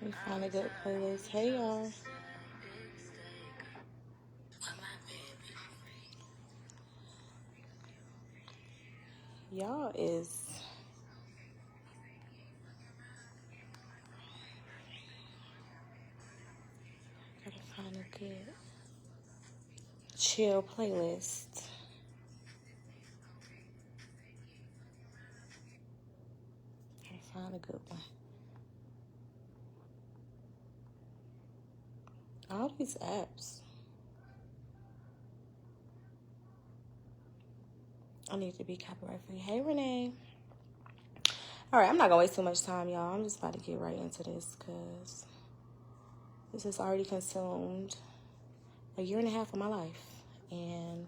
me find a good playlist. Hey, y'all. Y'all is... Gotta find a good chill playlist. Gotta find a good one. All these apps. I need to be copyright free. Hey, Renee. All right, I'm not gonna waste too much time, y'all. I'm just about to get right into this because this has already consumed a year and a half of my life. And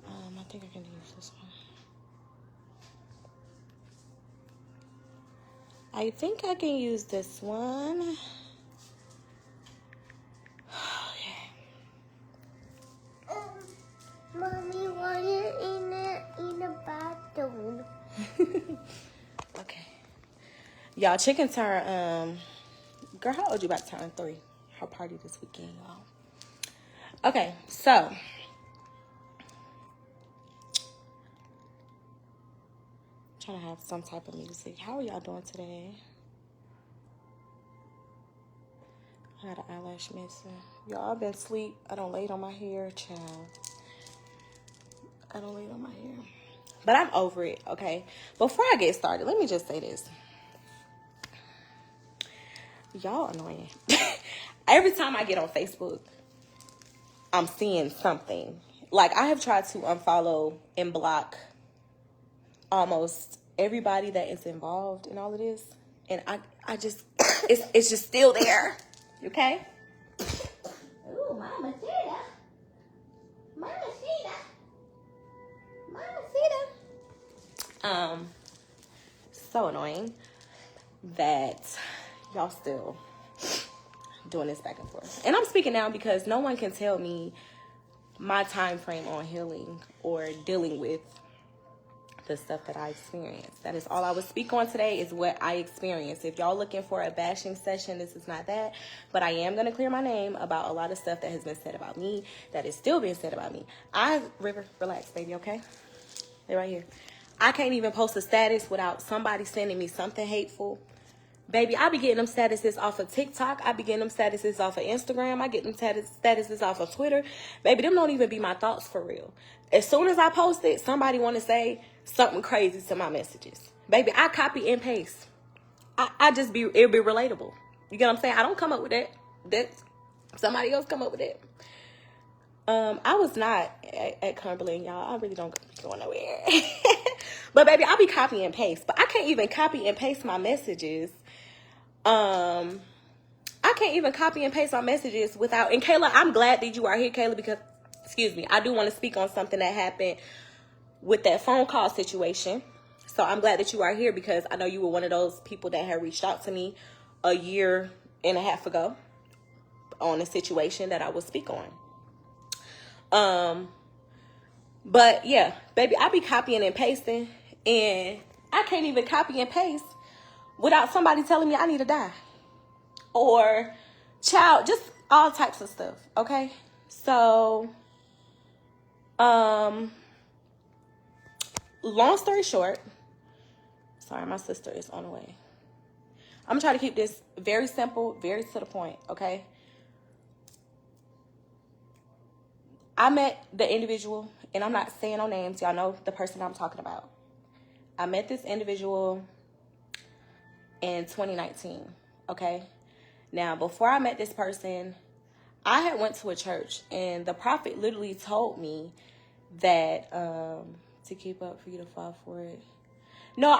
I think I can use this one. I think I can use this one. Mommy, why you in the bathroom? Okay. Y'all, chicken turn, girl, how old you about to turn 3? Her party this weekend, y'all. Okay, so. Trying to have some type of music. How are y'all doing today? I had an eyelash missing. Y'all, I've been asleep. I don't lay on my hair, child. I don't lay on my hair. But I'm over it, okay? Before I get started, let me just say this. Y'all annoying. Every time I get on Facebook, I'm seeing something. Like, I have tried to unfollow and block almost everybody that is involved in all of this. And I just, it's just still there. Okay? Ooh, Mama Sita. Mama Sita. Mama Sita. So annoying that y'all still doing this back and forth. And I'm speaking now because no one can tell me my time frame on healing or dealing with the stuff that I experienced. That is all I would speak on today, is what I experienced. If y'all looking for a bashing session, this is not that. But I am going to clear my name about a lot of stuff that has been said about me, that is still being said about me. River, relax, baby, okay? They're right here. I can't even post a status without somebody sending me something hateful. Baby, I be getting them statuses off of TikTok. I be getting them statuses off of Instagram. I get them statuses off of Twitter. Baby, them don't even be my thoughts for real. As soon as I post it, somebody want to say something crazy to my messages. Baby, I copy and paste. It'll be relatable. You get what I'm saying? I don't come up with that. Somebody else come up with it. I was not at Cumberland, y'all. I really don't be going nowhere. But baby, I'll be copy and paste. But I can't even copy and paste my messages. I can't even copy and paste my messages without. And Kayla, I'm glad that you are here, Kayla, because, excuse me, I do want to speak on something that happened with that phone call situation. So I'm glad that you are here because I know you were one of those people that had reached out to me a year and a half ago on a situation that I will speak on. But yeah, baby, I be copying and pasting, and I can't even copy and paste without somebody telling me I need to die or child, just all types of stuff. Okay. So, long story short, sorry, my sister is on the way. I'm gonna try to keep this very simple, very to the point. Okay. I met the individual, and I'm not saying no names. Y'all know the person I'm talking about. I met this individual in 2019, okay? Now, before I met this person, I had went to a church, and the prophet literally told me that to keep up for you to fall for it. No,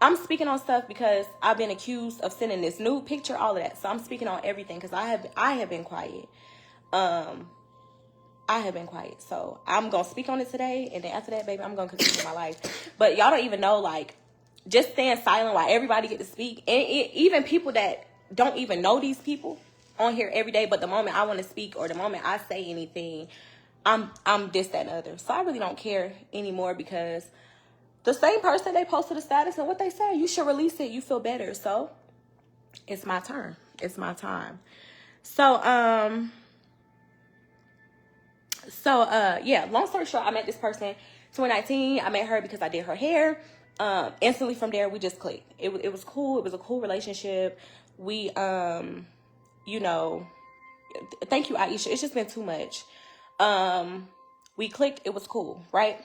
I'm speaking on stuff because I've been accused of sending this nude picture, all of that. So I'm speaking on everything because I have been quiet. I have been quiet. So I'm going to speak on it today. And then after that, baby, I'm going to continue my life. But y'all don't even know, like, just staying silent while everybody get to speak. And even people that don't even know these people on here every day. But the moment I want to speak or the moment I say anything, I'm this, that, and the other. So I really don't care anymore because the same person, they posted a status, and what they say, you should release it. You feel better. So it's my turn. It's my time. So, yeah, long story short, I met this person 2019. I met her because I did her hair. Instantly from there, we just clicked. It was cool. It was a cool relationship. We, you know, thank you, Aisha. It's just been too much. We clicked. It was cool, right?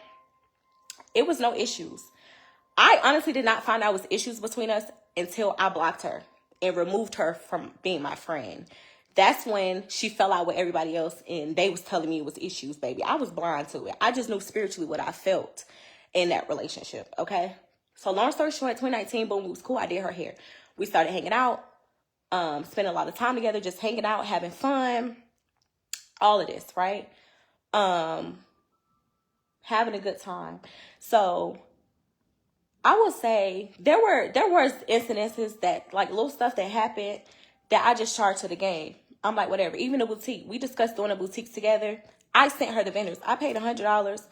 It was no issues. I honestly did not find out was issues between us until I blocked her and removed her from being my friend. That's when she fell out with everybody else, and they was telling me it was issues, baby. I was blind to it. I just knew spiritually what I felt in that relationship, okay? So long story short, 2019, boom, it was cool. I did her hair. We started hanging out, spending a lot of time together, just hanging out, having fun, all of this, right? Having a good time. So I would say there was incidences that, like, little stuff that happened that I just charged to the game. I'm like, whatever. Even the boutique, we discussed doing a boutique together. I sent her the vendors. I paid $100.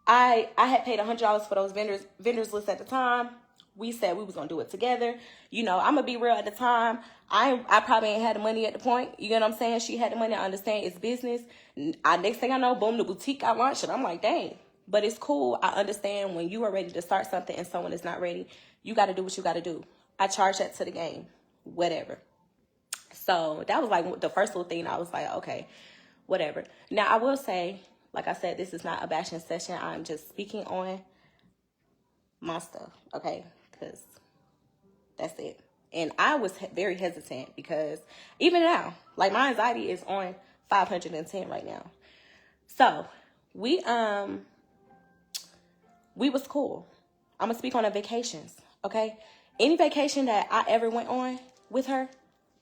I had paid $100 for those vendors list at the time. We said we was gonna do it together. You know, I'm gonna be real at the time. I probably ain't had the money at the point. You know what I'm saying? She had the money. I understand it's business. Next thing I know, boom, the boutique got launched, and I'm like, dang. But it's cool. I understand when you are ready to start something and someone is not ready, you got to do what you got to do. I charge that to the game, whatever. So that was like the first little thing. I was like, okay, whatever. Now I will say, like I said, this is not a bashing session. I'm just speaking on my stuff, okay? Because that's it. And I was very hesitant because even now, like, my anxiety is on 510 right now. So we was cool. I'm gonna speak on the vacations, okay? Any vacation that I ever went on with her,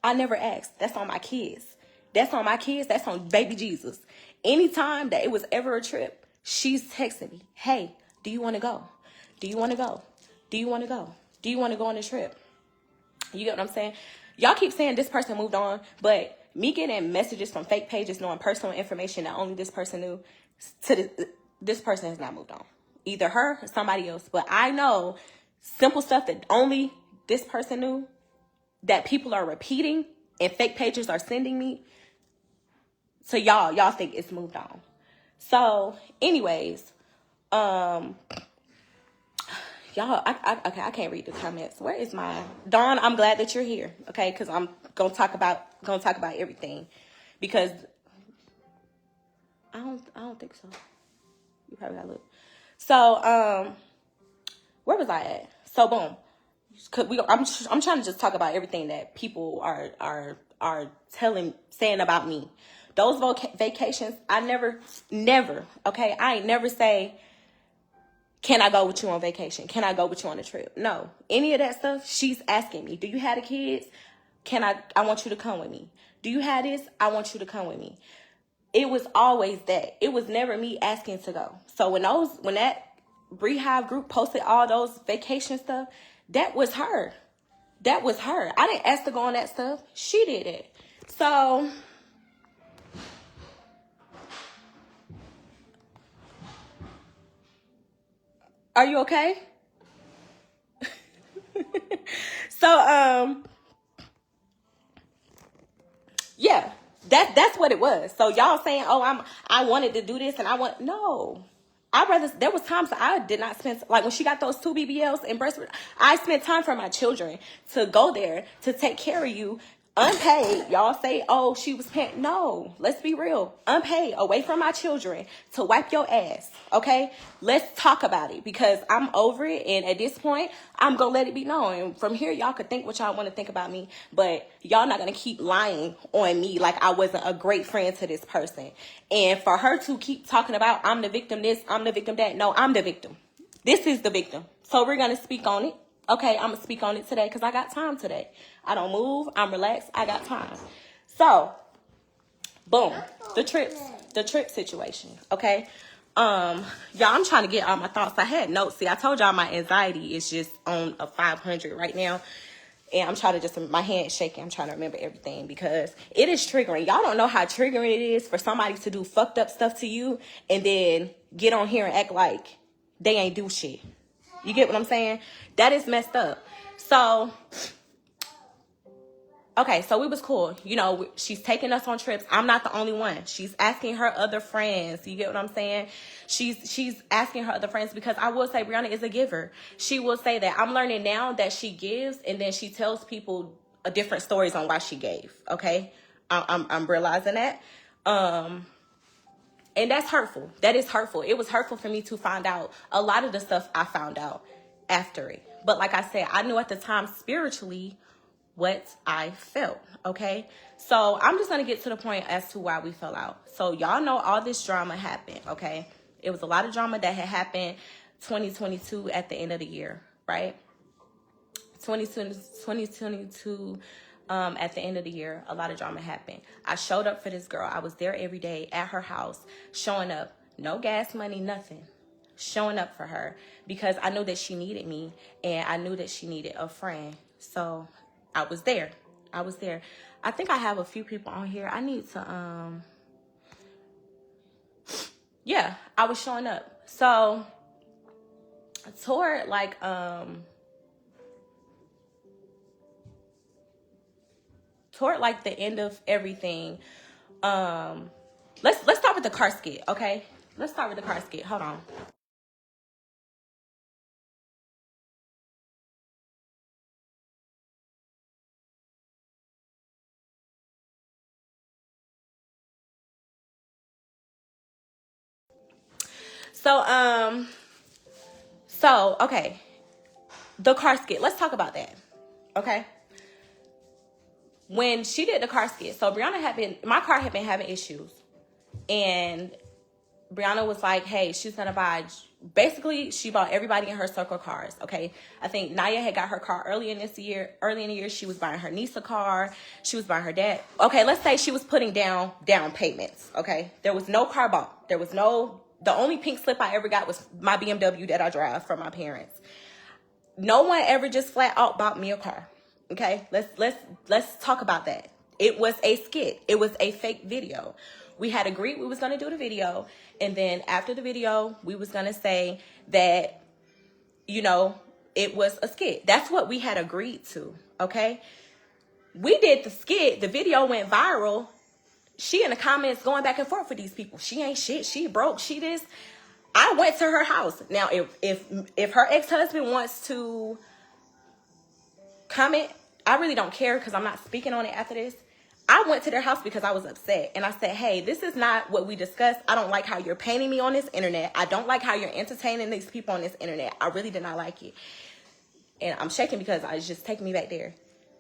I never asked. That's on my kids. That's on my kids. That's on baby Jesus. Anytime that it was ever a trip, she's texting me, hey, do you want to go? Do you want to go? Do you want to go? Do you want to go on a trip? You get what I'm saying? Y'all keep saying this person moved on, but me getting messages from fake pages knowing personal information that only this person knew, this person has not moved on. Either her or somebody else. But I know simple stuff that only this person knew that people are repeating and fake pages are sending me. So y'all think it's moved on. So anyways, y'all, okay, I can't read the comments. Where is my Dawn? I'm glad that you're here, okay? Because I'm gonna talk about everything, because I don't think so. You probably gotta look. So where was I at? So boom, I'm trying to just talk about everything that people are saying about me. Those vacations, I never, okay? I ain't never say, can I go with you on vacation? Can I go with you on a trip? No. Any of that stuff, she's asking me, do you have the kids? I want you to come with me. Do you have this? I want you to come with me. It was always that. It was never me asking to go. So when that Bri'Shae group posted all those vacation stuff, that was her. That was her. I didn't ask to go on that stuff. She did it. So are you okay? So yeah, that's what it was. So y'all saying, oh, I wanted to do this and no. There was times I did not spend, like when she got those 2 BBLs and breast, I spent time for my children to go there, to take care of you, unpaid. Y'all say, oh, she was paid. No, let's be real. Unpaid, away from my children, to wipe your ass, okay? Let's talk about it, because I'm over it, and at this point, I'm going to let it be known. And from here, y'all could think what y'all want to think about me, but y'all not going to keep lying on me like I wasn't a great friend to this person. And for her to keep talking about, I'm the victim this, I'm the victim that. No, I'm the victim. This is the victim. So we're going to speak on it. Okay, I'm going to speak on it today because I got time today. I don't move. I'm relaxed. I got time. So, boom. The trip situation. Okay. Y'all, I'm trying to get all my thoughts. I had notes. See, I told y'all my anxiety is just on a 500 right now. And I'm trying to just, my hand's shaking. I'm trying to remember everything because it is triggering. Y'all don't know how triggering it is for somebody to do fucked up stuff to you and then get on here and act like they ain't do shit. You get what I'm saying? That is messed up. So, okay, so we was cool. You know, she's taking us on trips. I'm not the only one. She's asking her other friends. You get what I'm saying? She's asking her other friends because I will say Brianna is a giver. She will say that. I'm learning now that she gives and then she tells people different stories on why she gave. Okay, I'm realizing that. And that's hurtful. That is hurtful. It was hurtful for me to find out a lot of the stuff I found out after it. But like I said, I knew at the time spiritually what I felt, okay? So I'm just going to get to the point as to why we fell out. So y'all know all this drama happened, okay? It was a lot of drama that had happened 2022 at the end of the year, right? 2022 at the end of the year, a lot of drama happened. I showed up for this girl. I was there every day at her house, showing up. No gas money, nothing. Showing up for her because I knew that she needed me and I knew that she needed a friend. So I was there. I think I have a few people on here. I need to, yeah, I was showing up. So toward like, the end of everything, let's start with the car skit, okay? Let's start with the car skit. Hold on. So okay, the car skit. Let's talk about that, okay? When she did the car skit, so my car had been having issues, and Brianna was like, hey, she's gonna buy. Basically, she bought everybody in her circle cars. Okay, I think Naya had got her car early in the year. She was buying her niece a car. She was buying her dad. Okay, let's say she was putting down payments. Okay, there was no car bought. The only pink slip I ever got was my BMW that I drive from my parents. No one ever just flat out bought me a car. Okay, let's talk about that. It was a skit. It was a fake video. We had agreed we was gonna do the video, and then after the video, we was gonna say that, you know, it was a skit. That's what we had agreed to. Okay, we did the skit. The video went viral. She in the comments going back and forth with these people. She ain't shit. She broke. She this. I went to her house. Now, if her ex-husband wants to comment, I really don't care because I'm not speaking on it after this. I went to their house because I was upset. And I said, hey, this is not what we discussed. I don't like how you're painting me on this internet. I don't like how you're entertaining these people on this internet. I really did not like it. And I'm shaking because it's just taking me back there.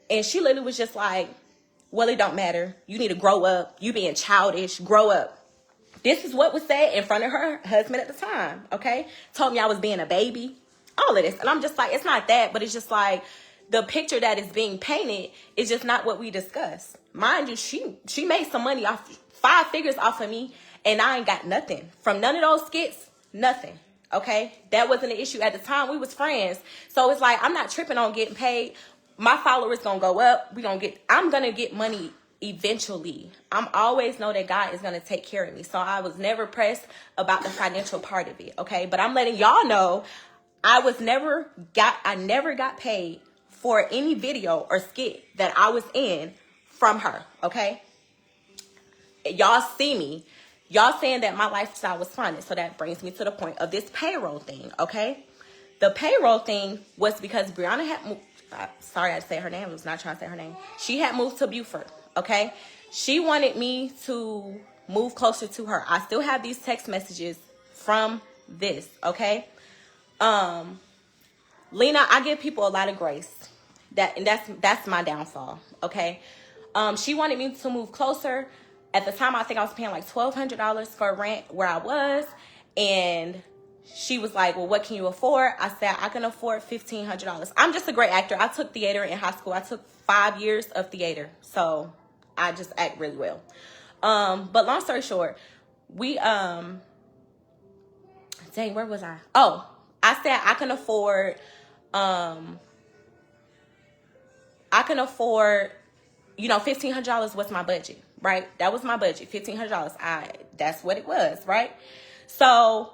And she literally was just like, well, it don't matter. You need to grow up. You being childish. Grow up. This is what was said in front of her husband at the time, okay? Told me I was being a baby. All of this. And I'm just like, it's not that, but it's just like the picture that is being painted is just not what we discussed. Mind you, she made some money off 5 figures off of me, and I ain't got nothing. From none of those skits, nothing, okay? That wasn't an issue at the time. We was friends. So it's like, I'm not tripping on getting paid. My followers gonna go up. I'm gonna get money eventually. I'm always know that God is going to take care of me. So I was never pressed about the financial part of it. Okay. But I'm letting y'all know I never got paid for any video or skit that I was in from her. Okay. Y'all see me. Y'all saying that my lifestyle was funded. So that brings me to the point of this payroll thing. Okay. The payroll thing was because Brianna had moved. Sorry, I had to say her name. I was not trying to say her name. She had moved to Beaufort. Okay. She wanted me to move closer to her. I still have these text messages from this. Okay. Lena, I give people a lot of grace. That's my downfall. Okay. She wanted me to move closer. At the time, I think I was paying like $1,200 for rent where I was. And she was like, well, what can you afford? I said, I can afford $1,500. I'm just a great actor. I took theater in high school. I took 5 years of theater. So I just act really well. But long story short, dang, where was I? Oh, I said I can afford, I can afford, you know, $1,500 was my budget, right? That was my budget, $1,500. That's what it was, right? So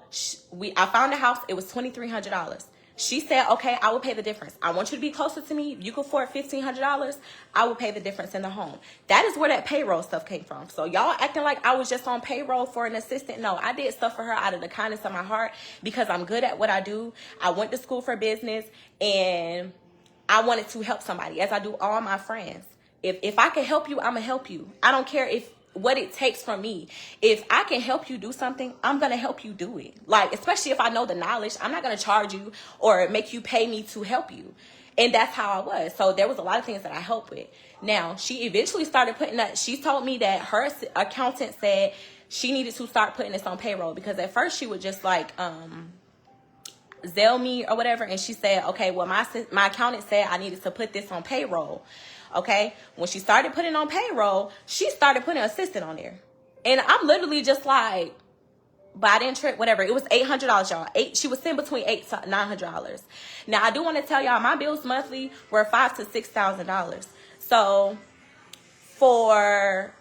I found a house. It was $2,300. She said, okay, I will pay the difference. I want you to be closer to me. If you can afford $1,500, I will pay the difference in the home. That is where that payroll stuff came from. So y'all acting like I was just on payroll for an assistant. No, I did stuff for her out of the kindness of my heart because I'm good at what I do. I went to school for business and I wanted to help somebody, as I do all my friends. If I can help you, I'm going to help you. I don't care what it takes from me. If I can help you do something, I'm going to help you do it. Like, especially if I know the knowledge, I'm not going to charge you or make you pay me to help you. And that's how I was. So there was a lot of things that I helped with. Now, she eventually started putting that. She told me that her accountant said she needed to start putting this on payroll, because at first she would just like, Zelle me or whatever, and she said, okay, well, my accountant said I needed to put this on payroll. Okay, when she started putting on payroll, she started putting an assistant on there, and I'm literally just like, but I didn't trip, whatever. It was $800, y'all. She was sending between $800 to $900. Now I do want to tell y'all, my bills monthly were $5,000 to $6,000. So for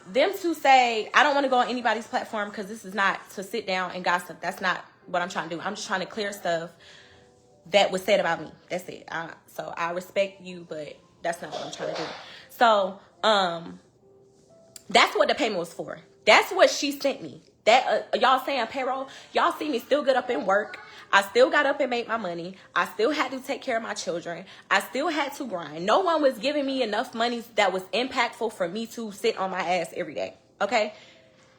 them to say, I don't want to go on anybody's platform because this is not to sit down and gossip. That's not what I'm trying to do. I'm just trying to clear stuff that was said about me. That's it. So I respect you, but that's not what I'm trying to do. So that's what the payment was for. That's what she sent me. That y'all saying payroll, y'all see me still get up and work. I still got up and made my money. I still had to take care of my children. I still had to grind. No one was giving me enough money that was impactful for me to sit on my ass every day. Okay?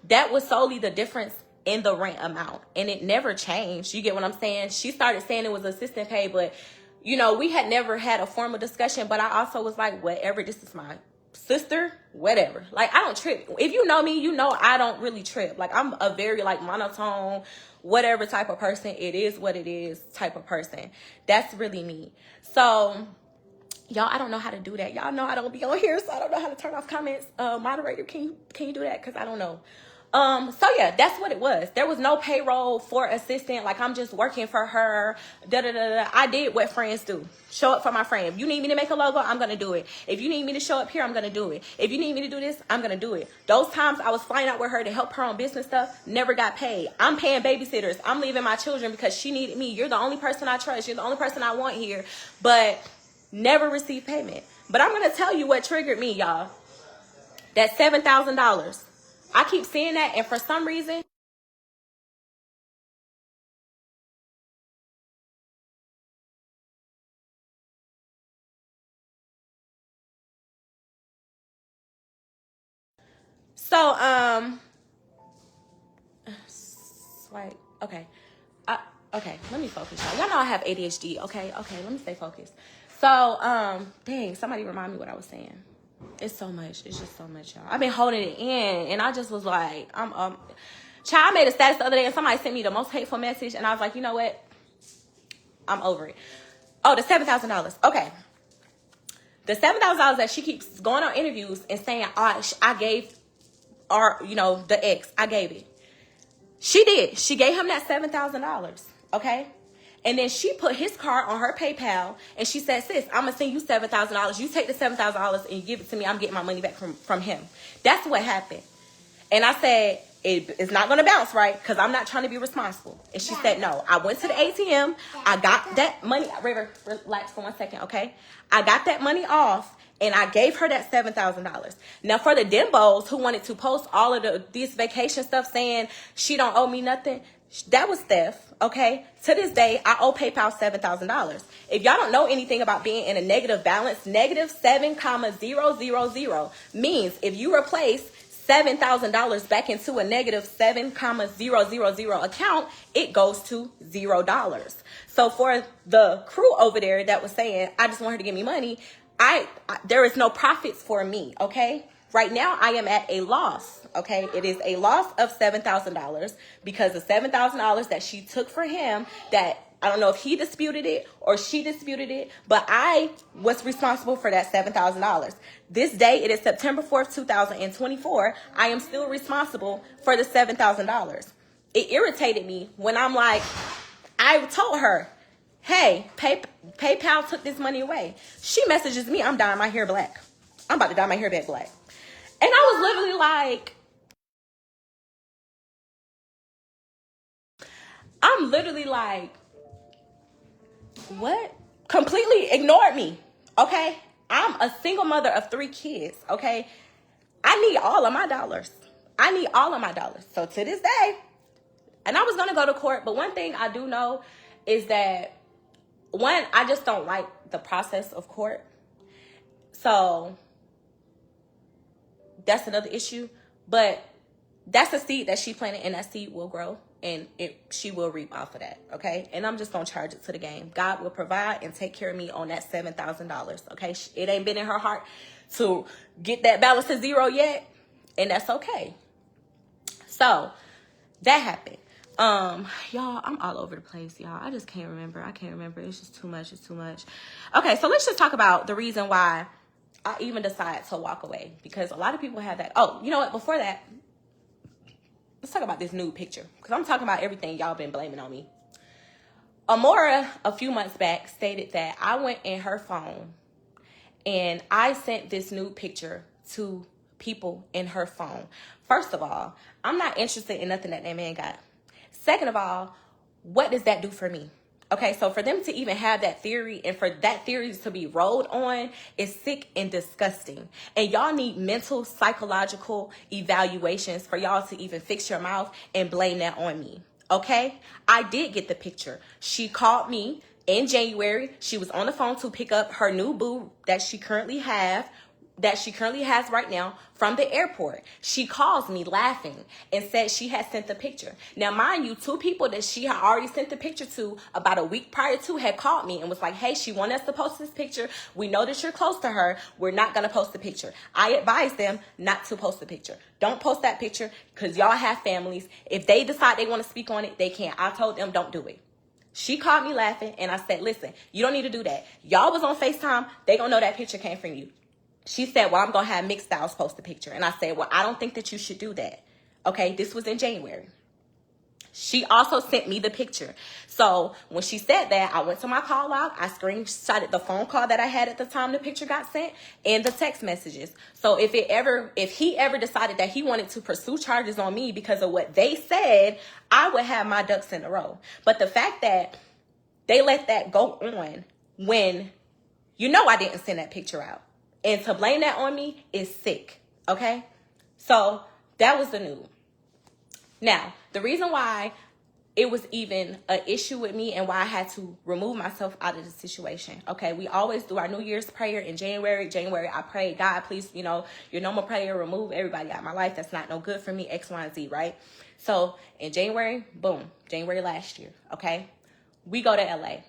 That was solely the difference in the rent amount, and it never changed. You get what I'm saying? She started saying it was assistant pay, but you know, we had never had a formal discussion. But I also was like, whatever, this is my sister, whatever. Like, I don't trip. If you know me, you know I don't really trip. Like, I'm a very like monotone, whatever type of person. It is what it is type of person. That's really me. So y'all, I don't know how to do that. Y'all know I don't be on here, so I don't know how to turn off comments. Moderator, can you do that? Because I don't know. So yeah, that's what it was. There was no payroll for assistant. Like, I'm just working for her. I did what friends do. Show up for my friend. If you need me to make a logo, I'm going to do it. If you need me to show up here, I'm going to do it. If you need me to do this, I'm going to do it. Those times I was flying out with her to help her on business stuff, never got paid. I'm paying babysitters. I'm leaving my children because she needed me. You're the only person I trust. You're the only person I want here. But never received payment. But I'm going to tell you what triggered me, y'all. That $7,000. I keep seeing that, and for some reason, so swipe. Okay, okay. Let me focus, y'all. Y'all know I have ADHD. Okay, let me stay focused. So dang, somebody remind me what I was saying. It's so much. It's just so much, y'all. I've been holding it in, and I just was like, child, I made a status the other day, and somebody sent me the most hateful message, and I was like, you know what? I'm over it. Oh, the $7,000. Okay. The $7,000 that she keeps going on interviews and saying, oh, I gave the ex, I gave it. She did. She gave him that $7,000. Okay. And then she put his card on her PayPal, and she said, sis, I'm going to send you $7,000. You take the $7,000 and you give it to me. I'm getting my money back from him. That's what happened. And I said, it's not going to bounce, right? Because I'm not trying to be responsible. And she said, no. I went to the ATM. I got that money. River, relax for 1 second, okay? I got that money off, and I gave her that $7,000. Now, for the dimbos who wanted to post all of this vacation stuff saying she don't owe me nothing, that was theft, okay? To this day, I owe PayPal $7,000. If y'all don't know anything about being in a negative balance, negative 7,000 means if you replace $7,000 back into a negative 7,000 account, it goes to $0. So for the crew over there that was saying, I just want her to give me money, there is no profits for me, okay? Right now, I am at a loss, okay? It is a loss of $7,000 because the $7,000 that she took for him, that I don't know if he disputed it or she disputed it, but I was responsible for that $7,000. This day, it is September 4th, 2024. I am still responsible for the $7,000. It irritated me when I'm like, I told her, hey, PayPal took this money away. She messages me, I'm dyeing my hair black. I'm about to dye my hair back black. And I was literally like, I'm literally like, what? Completely ignored me, okay? I'm a single mother of 3 kids, okay? I need all of my dollars. I need all of my dollars. So to this day, and I was going to go to court, but one thing I do know is that, one, I just don't like the process of court. So that's another issue. But that's a seed that she planted, and that seed will grow, and she will reap off of that, okay? And I'm just going to charge it to the game. God will provide and take care of me on that $7,000, okay? It ain't been in her heart to get that balance to zero yet, and that's okay. So that happened. Y'all, I'm all over the place, y'all. I just can't remember. I can't remember. It's just too much. It's too much. Okay, so let's just talk about the reason why I even decided to walk away, because a lot of people have that. Oh, you know what? Before that, let's talk about this nude picture, because I'm talking about everything y'all been blaming on me. Amora, a few months back, stated that I went in her phone and I sent this nude picture to people in her phone. First of all, I'm not interested in nothing that man got. Second of all, what does that do for me? Okay, so for them to even have that theory and for that theory to be rolled on is sick and disgusting. And y'all need mental, psychological evaluations for y'all to even fix your mouth and blame that on me. Okay, I did get the picture. She called me in January. She was on the phone to pick up her new boo that she currently has right now from the airport. She calls me laughing and said she had sent the picture. Now, mind you, 2 people that she had already sent the picture to about a week prior to had called me and was like, hey, she wanted us to post this picture. We know that you're close to her. We're not going to post the picture. I advised them not to post the picture. Don't post that picture, because y'all have families. If they decide they want to speak on it, they can. I told them don't do it. She called me laughing and I said, listen, you don't need to do that. Y'all was on FaceTime. They gonna know that picture came from you. She said, well, I'm going to have Mixed Styles post the picture. And I said, well, I don't think that you should do that. Okay, this was in January. She also sent me the picture. So when she said that, I went to my call log. I screenshotted the phone call that I had at the time the picture got sent and the text messages. So if he ever decided that he wanted to pursue charges on me because of what they said, I would have my ducks in a row. But the fact that they let that go on when I didn't send that picture out, and to blame that on me is sick, okay? So that was the news. Now, the reason why it was even an issue with me and why I had to remove myself out of the situation, okay? We always do our New Year's prayer in January. I prayed, God, please, your normal prayer, remove everybody out of my life that's not no good for me, X, Y, and Z, right? So in January, boom, January last year, okay? We go to LA.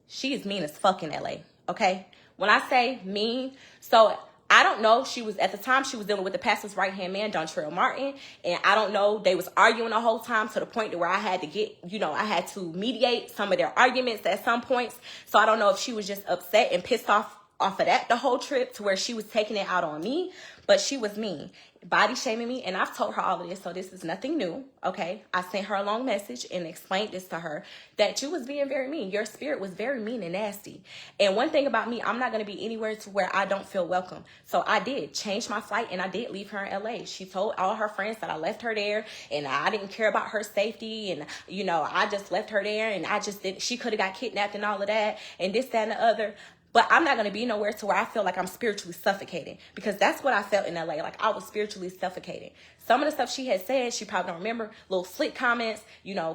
She is mean as fuck in LA, okay? When I say mean, so I don't know. At the time she was dealing with the pastor's right-hand man, Dontrell Martin. And I don't know, they was arguing the whole time to the point where I had to I had to mediate some of their arguments at some points. So I don't know if she was just upset and pissed off of that the whole trip to where she was taking it out on me. But she was mean, body shaming me. And I've told her all of this, so this is nothing new, okay? I sent her a long message and explained this to her, that you was being very mean. Your spirit was very mean and nasty. And one thing about me, I'm not going to be anywhere to where I don't feel welcome. So I did change my flight and I did leave her in LA. She told all her friends that I left her there and I didn't care about her safety. And, I just left her there and she could have got kidnapped and all of that and this, that, and the other. But I'm not going to be nowhere to where I feel like I'm spiritually suffocating, because that's what I felt in LA. Like I was spiritually suffocating. Some of the stuff she had said, she probably don't remember, little slick comments,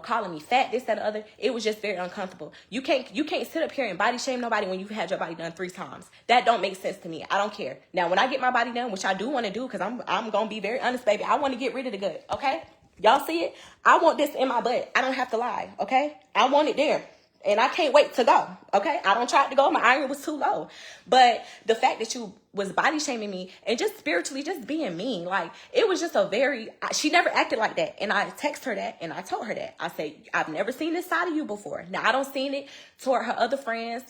calling me fat, this, that, and the other. It was just very uncomfortable. You can't sit up here and body shame nobody when you've had your body done 3 times. That don't make sense to me. I don't care. Now, when I get my body done, which I do want to do, because I'm going to be very honest, baby. I want to get rid of the gut, okay? Y'all see it? I want this in my butt. I don't have to lie, okay? I want it there. And I can't wait to go, okay? I don't try to go. My iron was too low. But the fact that you was body shaming me and just spiritually just being mean, like, it was just she never acted like that. And I text her that and I told her that. I said, I've never seen this side of you before. Now, I don't seen it toward her other friends.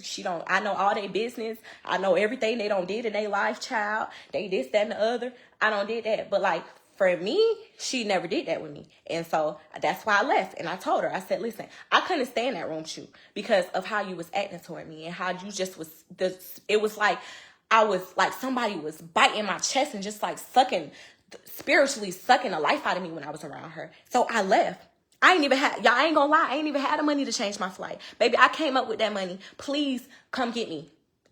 I know all their business. I know everything they don't did in their life, child. They this, that, and the other. I don't did that. But, like, for me, she never did that with me. And so that's why I left. And I told her, I said, listen, I couldn't stay in that room with you because of how you was acting toward me and how you just was, it was like, I was like somebody was biting my chest and just like spiritually sucking the life out of me when I was around her. So I left. I ain't even had, y'all ain't gonna lie, I ain't even had the money to change my flight. Baby, I came up with that money. Please come get me.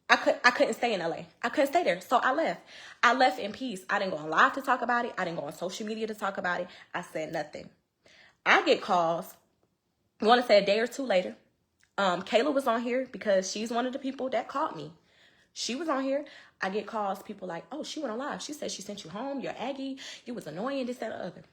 I couldn't stay in LA. I couldn't stay there. So I left. I left in peace. I didn't go on live to talk about it. I didn't go on social media to talk about it. I said nothing. I get calls, I want to say a day or two later. Kayla was on here because she's one of the people that called me. She was on here. I get calls, people like, oh, she went on live. She said she sent you home. You're Aggie. You was annoying, this, that, or other.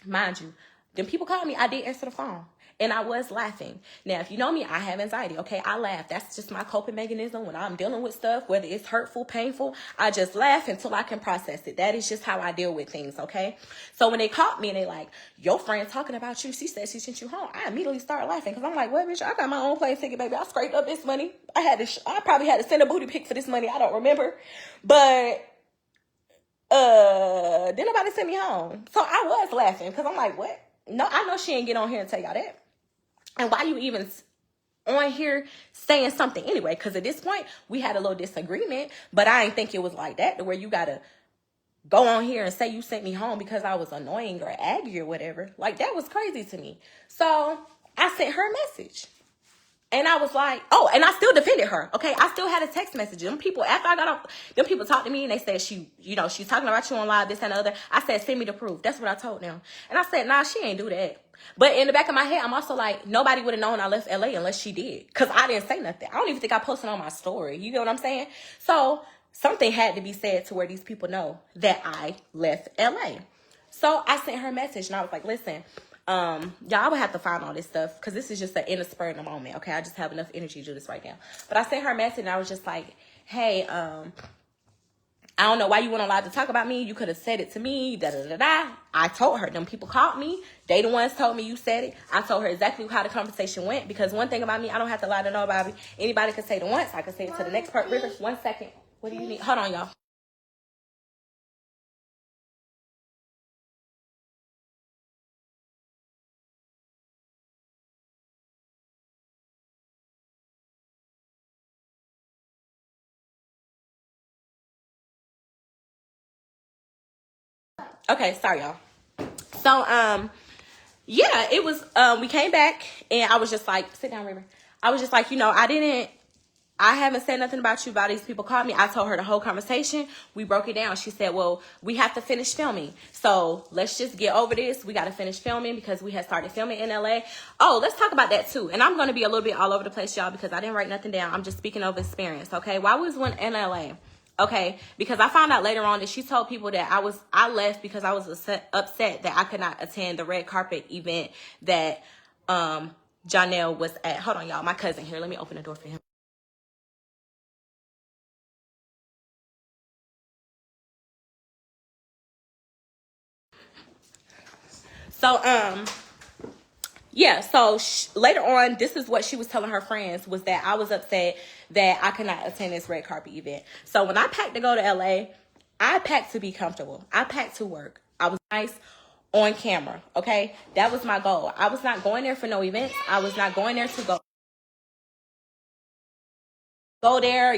Mind you, then people called me. I did answer the phone. And I was laughing. Now, if you know me, I have anxiety. Okay, I laugh. That's just my coping mechanism when I'm dealing with stuff, whether it's hurtful, painful. I just laugh until I can process it. That is just how I deal with things, okay? So when they called me and they like, your friend talking about you, she said she sent you home, I immediately started laughing because I'm like, well, bitch, I got my own plane ticket, baby. I scraped up this money. I probably had to send a booty pic for this money. I don't remember. But then nobody sent me home. So I was laughing because I'm like, what? No, I know she ain't get on here and tell y'all that. And why you even on here saying something anyway? Because at this point, we had a little disagreement, but I didn't think it was like that to where you got to go on here and say you sent me home because I was annoying or aggy or whatever. Like, that was crazy to me. So I sent her a message. And I was like, oh, and I still defended her. Okay, I still had a text message. Them people, after I got off, them people talked to me and they said she's talking about you on live, this and the other. I said, send me the proof. That's what I told them. And I said, nah, she ain't do that. But in the back of my head, I'm also like, nobody would have known I left LA unless she did. Because I didn't say nothing. I don't even think I posted on my story. You get what I'm saying? So something had to be said to where these people know that I left LA. So I sent her a message and I was like, listen, y'all would have to find all this stuff because this is just an inner spur in the moment. Okay, I just have enough energy to do this right now. But I sent her a message and I was just like, hey, I don't know why you went on live to talk about me. You could have said it to me. Da da da da. I told her. Them people called me. They the ones told me you said it. I told her exactly how the conversation went because one thing about me, I don't have to lie to nobody. Anybody could say it once. I could say it to the next part. River, 1 second. What do you need? Hold on, y'all. Okay, sorry, y'all. So, yeah, it was, we came back and I was just like, sit down, River. I was just like, I haven't said nothing about you. About these people called me. I told her the whole conversation. We broke it down. She said, well, we have to finish filming. So let's just get over this. We got to finish filming because we had started filming in LA. Oh, let's talk about that too. And I'm going to be a little bit all over the place, y'all, because I didn't write nothing down. I'm just speaking of experience. Okay. While we was in LA. Okay, because I found out later on that she told people that I left because I was upset that I could not attend the red carpet event that Janelle was at. Hold on, y'all. My cousin here. Let me open the door for him. So, yeah, so later on, this is what she was telling her friends, was that I was upset that I could not attend this red carpet event. So when I packed to go to LA, I packed to be comfortable. I packed to work. I was nice on camera, okay? That was my goal. I was not going there for no events. I was not going there to go there,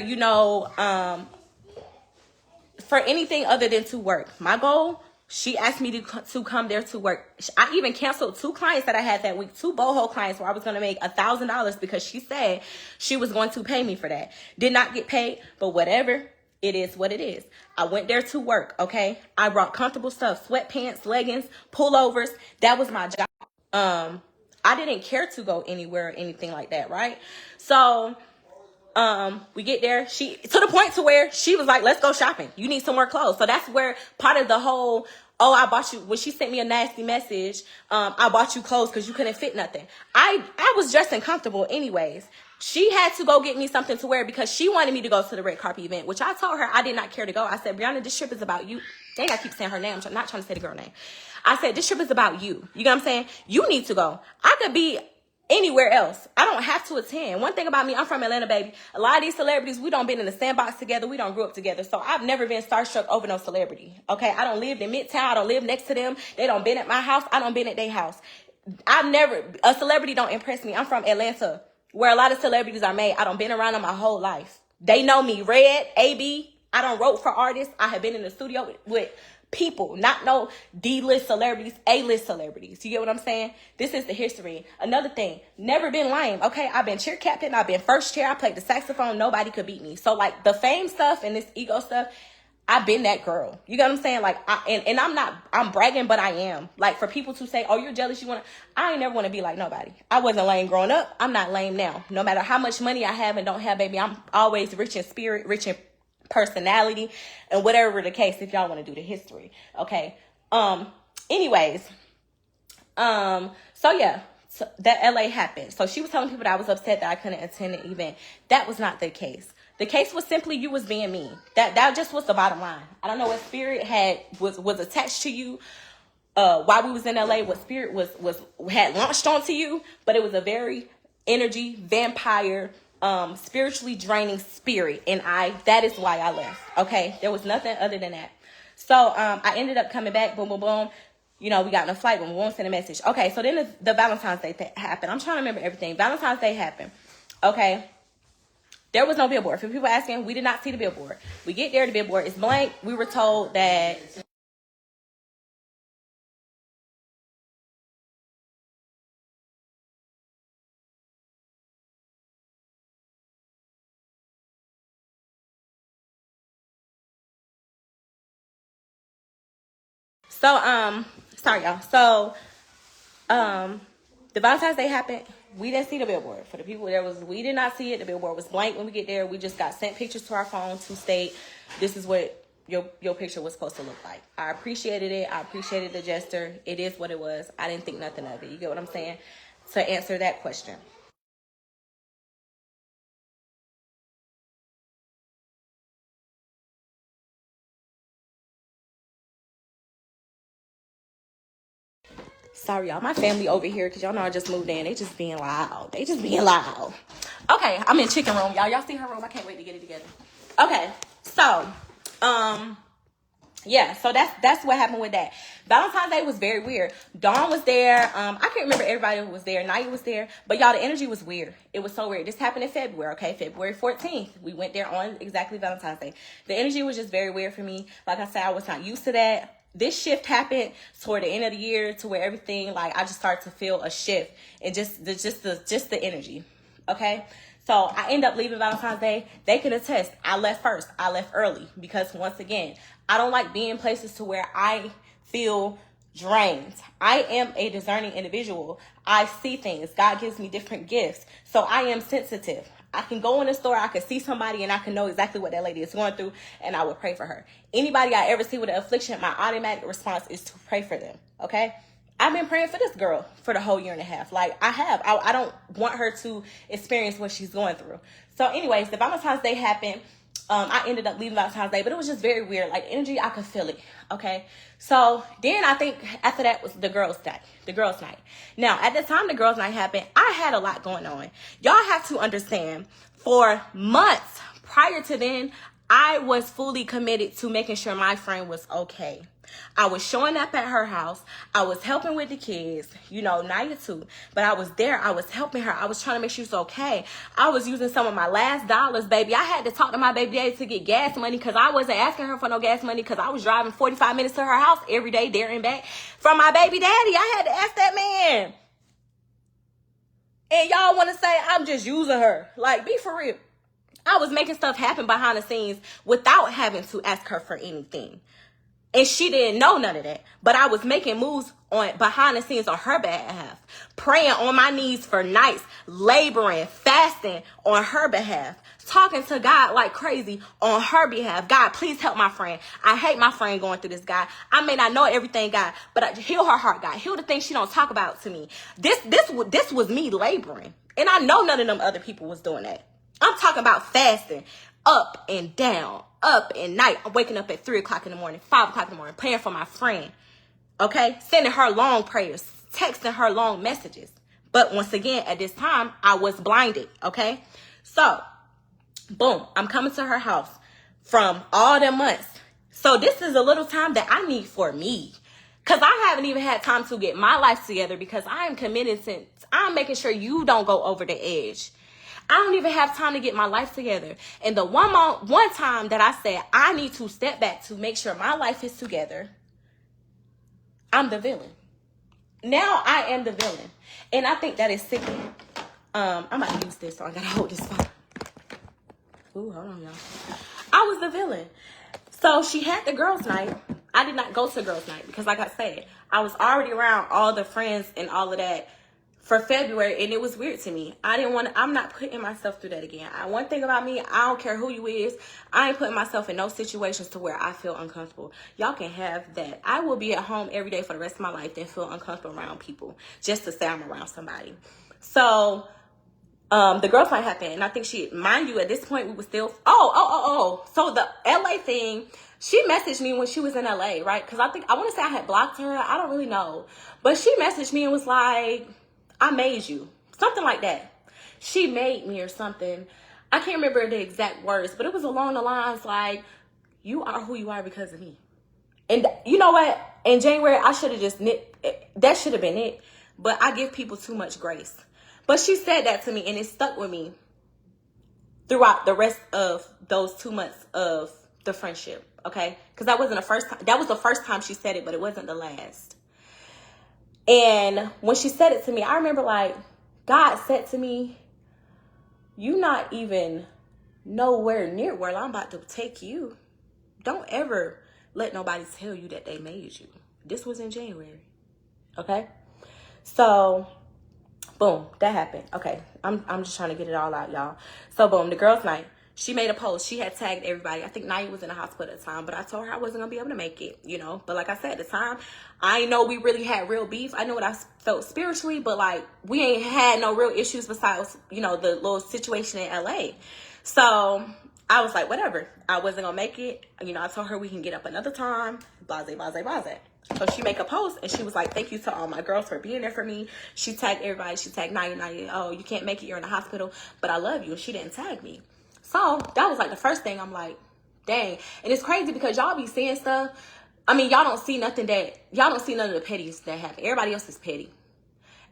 for anything other than to work. My goal, she asked me to come there to work. I even canceled 2 clients that I had that week, 2 boho clients where I was going to make $1,000 because she said she was going to pay me for that. Did not get paid, but whatever. It is what it is. I went there to work, okay? I brought comfortable stuff, sweatpants, leggings, pullovers. That was my job. I didn't care to go anywhere or anything like that, right? So we get there, she to the point to where she was like, let's go shopping, you need some more clothes. So that's where part of the whole, oh, I bought you, when she sent me a nasty message, I bought you clothes because you couldn't fit nothing. I was dressing comfortable anyways. She had to go get me something to wear because she wanted me to go to the red carpet event, which I told her I did not care to go. I said, Brianna, this trip is about you. Dang, I keep saying her name. I'm not trying to say the girl name. I said, this trip is about you. You know what I'm saying? You need to go. I could be anywhere else. I don't have to attend. One thing about me, I'm from Atlanta, baby. A lot of these celebrities, we don't been in the sandbox together. We don't grew up together. So I've never been starstruck over no celebrity. Okay, I don't live in Midtown. I don't live next to them. They don't been at my house. I don't been at their house. A celebrity don't impress me. I'm from Atlanta, where a lot of celebrities are made. I don't been around them my whole life. They know me. Red, AB. I don't wrote for artists. I have been in the studio with people, not no D-list celebrities, A-list celebrities. You get what I'm saying? This is the history. Another thing, never been lame. Okay, I've been cheer captain. I've been first chair. I played the saxophone. Nobody could beat me. So like the fame stuff and this ego stuff, I've been that girl. You get what I'm saying? Like, I'm bragging, but I am. Like, for people to say, oh, you're jealous, I ain't never want to be like nobody. I wasn't lame growing up. I'm not lame now. No matter how much money I have and don't have, baby, I'm always rich in spirit, rich in personality, and whatever the case, if y'all want to do the history. Okay. Anyways. So yeah. So that LA happened. So she was telling people that I was upset that I couldn't attend the event. That was not the case. The case was simply you was being mean. That just was the bottom line. I don't know what spirit was attached to you while we was in LA, what spirit had launched onto you, but it was a very energy vampire, spiritually draining spirit, and that is why I left. Okay, there was nothing other than that. So I ended up coming back. Boom, boom, boom. You know, we got in a flight, but we won't send a message. Okay, so then the Valentine's Day happened. I'm trying to remember everything. Valentine's Day happened. Okay. There was no billboard. For people asking, we did not see the billboard. We get there, the billboard is blank. We were told that sorry y'all. So the Valentine's Day happened. We didn't see the billboard. For the people we did not see it. The billboard was blank when we get there. We just got sent pictures to our phone to state this is what your picture was supposed to look like. I appreciated it. I appreciated the gesture. It is what it was. I didn't think nothing of it. You get what I'm saying? To answer that question. Sorry, y'all. My family over here, because y'all know I just moved in. They just being loud. Okay, I'm in chicken room, y'all. Y'all see her room? I can't wait to get it together. Okay, so, yeah, so that's what happened with that. Valentine's Day was very weird. Dawn was there. I can't remember everybody who was there. Naya was there. But y'all, the energy was weird. It was so weird. This happened in February, okay? February 14th. We went there on exactly Valentine's Day. The energy was just very weird for me. Like I said, I was not used to that. This shift happened toward the end of the year to where everything, like, I just started to feel a shift and just the energy. Okay. So I end up leaving Valentine's Day. They can attest. I left first. I left early because once again, I don't like being places to where I feel drained. I am a discerning individual. I see things. God gives me different gifts. So I am sensitive. I can go in the store, I can see somebody, and I can know exactly what that lady is going through, and I would pray for her. Anybody I ever see with an affliction, my automatic response is to pray for them, okay? I've been praying for this girl for the whole year and a half. Like, I have. I don't want her to experience what she's going through. So, anyways, the Valentine's Day happened. I ended up leaving Valentine's Day, but it was just very weird. Like, energy, I could feel it, okay? So, then I think after that was the girls' night. Now, at the time the girls' night happened, I had a lot going on. Y'all have to understand, for months prior to then, I was fully committed to making sure my friend was okay. I was showing up at her house. I was helping with the kids, you know, Naya too. But I was there. I was helping her. I was trying to make sure she was okay. I was using some of my last dollars, baby. I had to talk to my baby daddy to get gas money because I wasn't asking her for no gas money because I was driving 45 minutes to her house every day, there and back. From my baby daddy, I had to ask that man. And y'all want to say I'm just using her. Like, be for real. I was making stuff happen behind the scenes without having to ask her for anything. And she didn't know none of that. But I was making moves on behind the scenes on her behalf. Praying on my knees for nights. Laboring, fasting on her behalf. Talking to God like crazy on her behalf. God, please help my friend. I hate my friend going through this, God. I may not know everything, God, but heal her heart, God. Heal the things she don't talk about to me. This was me laboring. And I know none of them other people was doing that. I'm talking about fasting. Up and down, up and night. I'm waking up at 3 o'clock in the morning, 5 o'clock in the morning, praying for my friend. Okay? Sending her long prayers, texting her long messages, But once again, at this time, I was blinded, okay? So, boom, I'm coming to her house from all the months. So this is a little time that I need for me. Because I haven't even had time to get my life together because I am committed since I'm making sure you don't go over the edge. I don't even have time to get my life together. And the one time that I said I need to step back to make sure my life is together, I'm the villain. Now I am the villain. And I think that is sickening. I'm about to use this, so I gotta hold this phone. Ooh, hold on, y'all. I was the villain. So she had the girls' night. I did not go to girls' night because, like I said, I was already around all the friends and all of that for February, and it was weird to me. I'm not putting myself through that again. One thing about me, I don't care who you is. I ain't putting myself in no situations to where I feel uncomfortable. Y'all can have that. I will be at home every day for the rest of my life than feel uncomfortable around people just to say I'm around somebody. So, the girls night happened, and I think mind you, at this point, we were still, so the LA thing, she messaged me when she was in LA, right? Because I want to say I had blocked her. I don't really know. But she messaged me and was like, I made you. Something like that. She made me or something. I can't remember the exact words, but it was along the lines like, you are who you are because of me. And you know what? In January, I should have just that should have been it. But I give people too much grace. But she said that to me, and it stuck with me throughout the rest of those 2 months of the friendship, okay? Because that wasn't the first time. That was the first time she said it, but it wasn't the last. And when she said it to me, I remember, like, God said to me, you not even nowhere near where I'm about to take you. Don't ever let nobody tell you that they made you. This was in January, okay? So, boom, that happened. Okay, I'm just trying to get it all out, y'all. So, boom, the girls' night. She made a post. She had tagged everybody. I think Naya was in the hospital at the time, but I told her I wasn't going to be able to make it, you know. But like I said, at the time, I know we really had real beef. I know what I felt spiritually, but, like, we ain't had no real issues besides, you know, the little situation in L.A. So I was like, whatever. I wasn't going to make it. You know, I told her we can get up another time. Blase, blase, blase. So she make a post, and she was like, thank you to all my girls for being there for me. She tagged everybody. She tagged Naya. Oh, you can't make it. You're in the hospital, but I love you. And she didn't tag me. So that was like the first thing. I'm like, dang. And it's crazy because y'all be seeing stuff. I mean, y'all don't see none of the petties that happen. Everybody else is petty.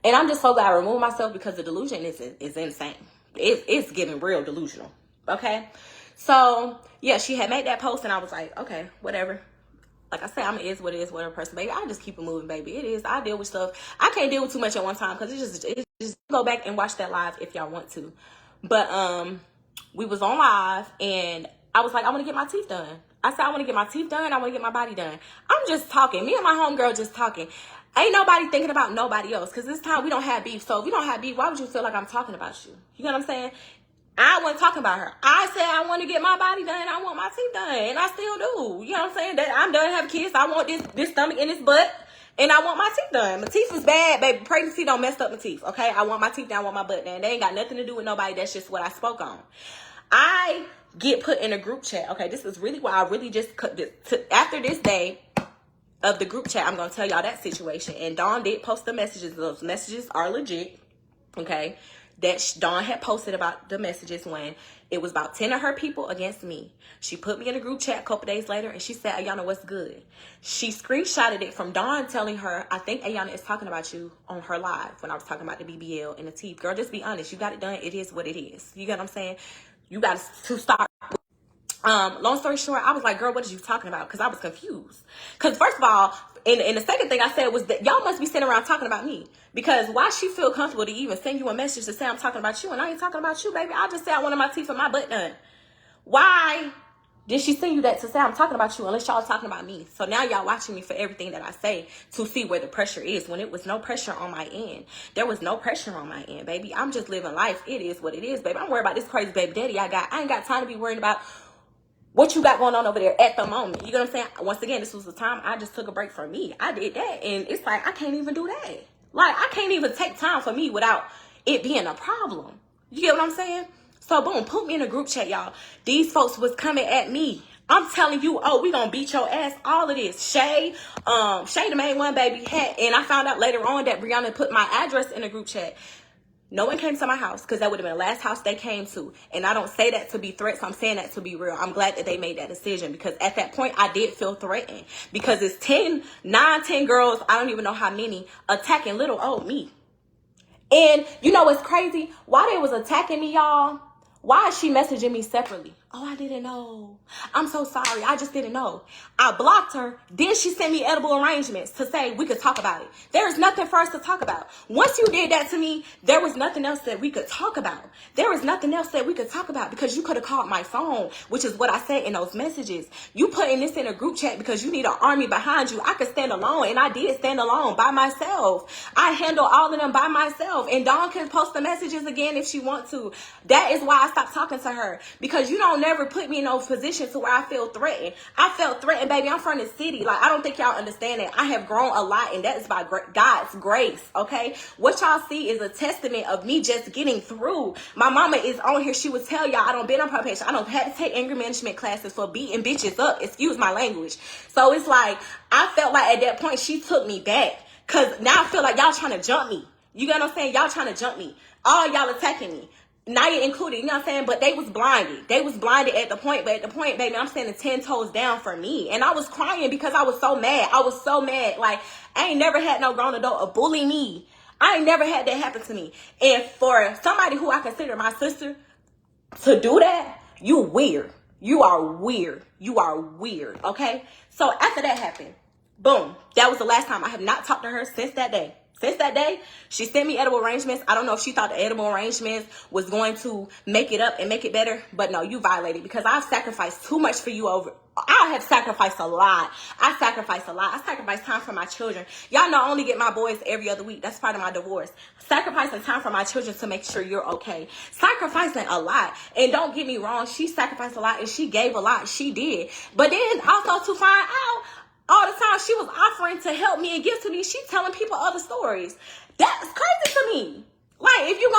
And I'm just so glad I removed myself because the delusion is insane. It's getting real delusional. Okay. So yeah, she had made that post, and I was like, okay, whatever. Like I said, I'm is what it is, whatever person, baby. I just keep it moving, baby. It is. I deal with stuff. I can't deal with too much at one time because it just go back and watch that live if y'all want to. But we was on live, and I was like, I want to get my teeth done. I said, I want to get my teeth done. I want to get my body done. I'm just talking. Me and my homegirl just talking. Ain't nobody thinking about nobody else because this time we don't have beef. So if we don't have beef, why would you feel like I'm talking about you? You know what I'm saying? I wasn't talking about her. I said I want to get my body done. I want my teeth done. And I still do. You know what I'm saying? That I'm done having kids. I want this stomach in this butt. And I want my teeth done. My teeth was bad, baby. Pregnancy don't mess up my teeth, okay? I want my teeth done. I want my butt done. They ain't got nothing to do with nobody. That's just what I spoke on. I get put in a group chat. Okay, this is really why I really just cut this. After this day of the group chat, I'm going to tell y'all that situation. And Dawn did post the messages. Those messages are legit, okay? That Dawn had posted about the messages when it was about 10 of her people against me. She put me in a group chat a couple days later, and she said, Ayana, what's good? She screenshotted it from Dawn telling her, I think Ayana is talking about you on her live when I was talking about the BBL and the teeth. Girl, just be honest. You got it done. It is what it is. You get what I'm saying? You got to start. Long story short, I was like, girl, what are you talking about? Because I was confused. Because first of all, and the second thing I said was that y'all must be sitting around talking about me. Because why she feel comfortable to even send you a message to say I'm talking about you and I ain't talking about you, baby. I just said I wanted my teeth and my butt done. Why did she send you that to say I'm talking about you unless y'all talking about me? So now y'all watching me for everything that I say to see where the pressure is when it was no pressure on my end. There was no pressure on my end, baby. I'm just living life. It is what it is, baby. I'm worried about this crazy baby daddy I got. I ain't got time to be worried about what you got going on over there at the moment. You know what I'm saying? Once again, this was the time I just took a break from me. I did that. And it's like, I can't even do that. Like, I can't even take time for me without it being a problem. You get what I'm saying? So, boom, put me in a group chat, y'all. These folks was coming at me. I'm telling you, oh, we gonna beat your ass. All of this. Shay the main one, baby. And I found out later on that Brianna put my address in a group chat. No one came to my house because that would have been the last house they came to. And I don't say that to be threats. I'm saying that to be real. I'm glad that they made that decision because at that point, I did feel threatened because it's 10 girls, I don't even know how many, attacking little old me. And you know what's crazy? Why they was attacking me, y'all? Why is she messaging me separately? Oh, I didn't know. I'm so sorry. I just didn't know. I blocked her. Then she sent me edible arrangements to say we could talk about it. There is nothing for us to talk about. Once you did that to me, there was nothing else that we could talk about. There was nothing else that we could talk about because you could have called my phone, which is what I said in those messages. You putting this in a group chat because you need an army behind you. I could stand alone, and I did stand alone by myself. I handle all of them by myself, and Dawn can post the messages again if she wants to. That is why I stopped talking to her because you don't never put me in those positions to where I feel threatened. I felt threatened, baby. I'm from the city. Like, I don't think y'all understand that. I have grown a lot, and that is by God's grace, okay? What y'all see is a testament of me just getting through. My mama is on here. She would tell y'all I don't been on probation. I don't have to take anger management classes for beating bitches up. Excuse my language. So it's like, I felt like at that point, she took me back because now I feel like y'all trying to jump me. You get what I'm saying? Y'all trying to jump me. All y'all attacking me. Naya included, you know what I'm saying? But they was blinded. They was blinded at the point. But at the point, baby, I'm standing 10 toes down for me. And I was crying because I was so mad. I was so mad. Like, I ain't never had no grown adult bully me. I ain't never had that happen to me. And for somebody who I consider my sister to do that, you weird. You are weird. You are weird, okay? So after that happened, boom. That was the last time. I have not talked to her since that day. Since that day, she sent me edible arrangements. I don't know if she thought the edible arrangements was going to make it up and make it better. But no, you violated because I've sacrificed too much for you over. I have sacrificed a lot. I sacrificed a lot. I sacrificed time for my children. Y'all know I only get my boys every other week. That's part of my divorce. Sacrificing time for my children to make sure you're okay. Sacrificing a lot. And don't get me wrong, she sacrificed a lot and she gave a lot. She did. But then also to find out, all the time she was offering to help me and give to me, she telling people other stories. That's crazy to me. Like, if you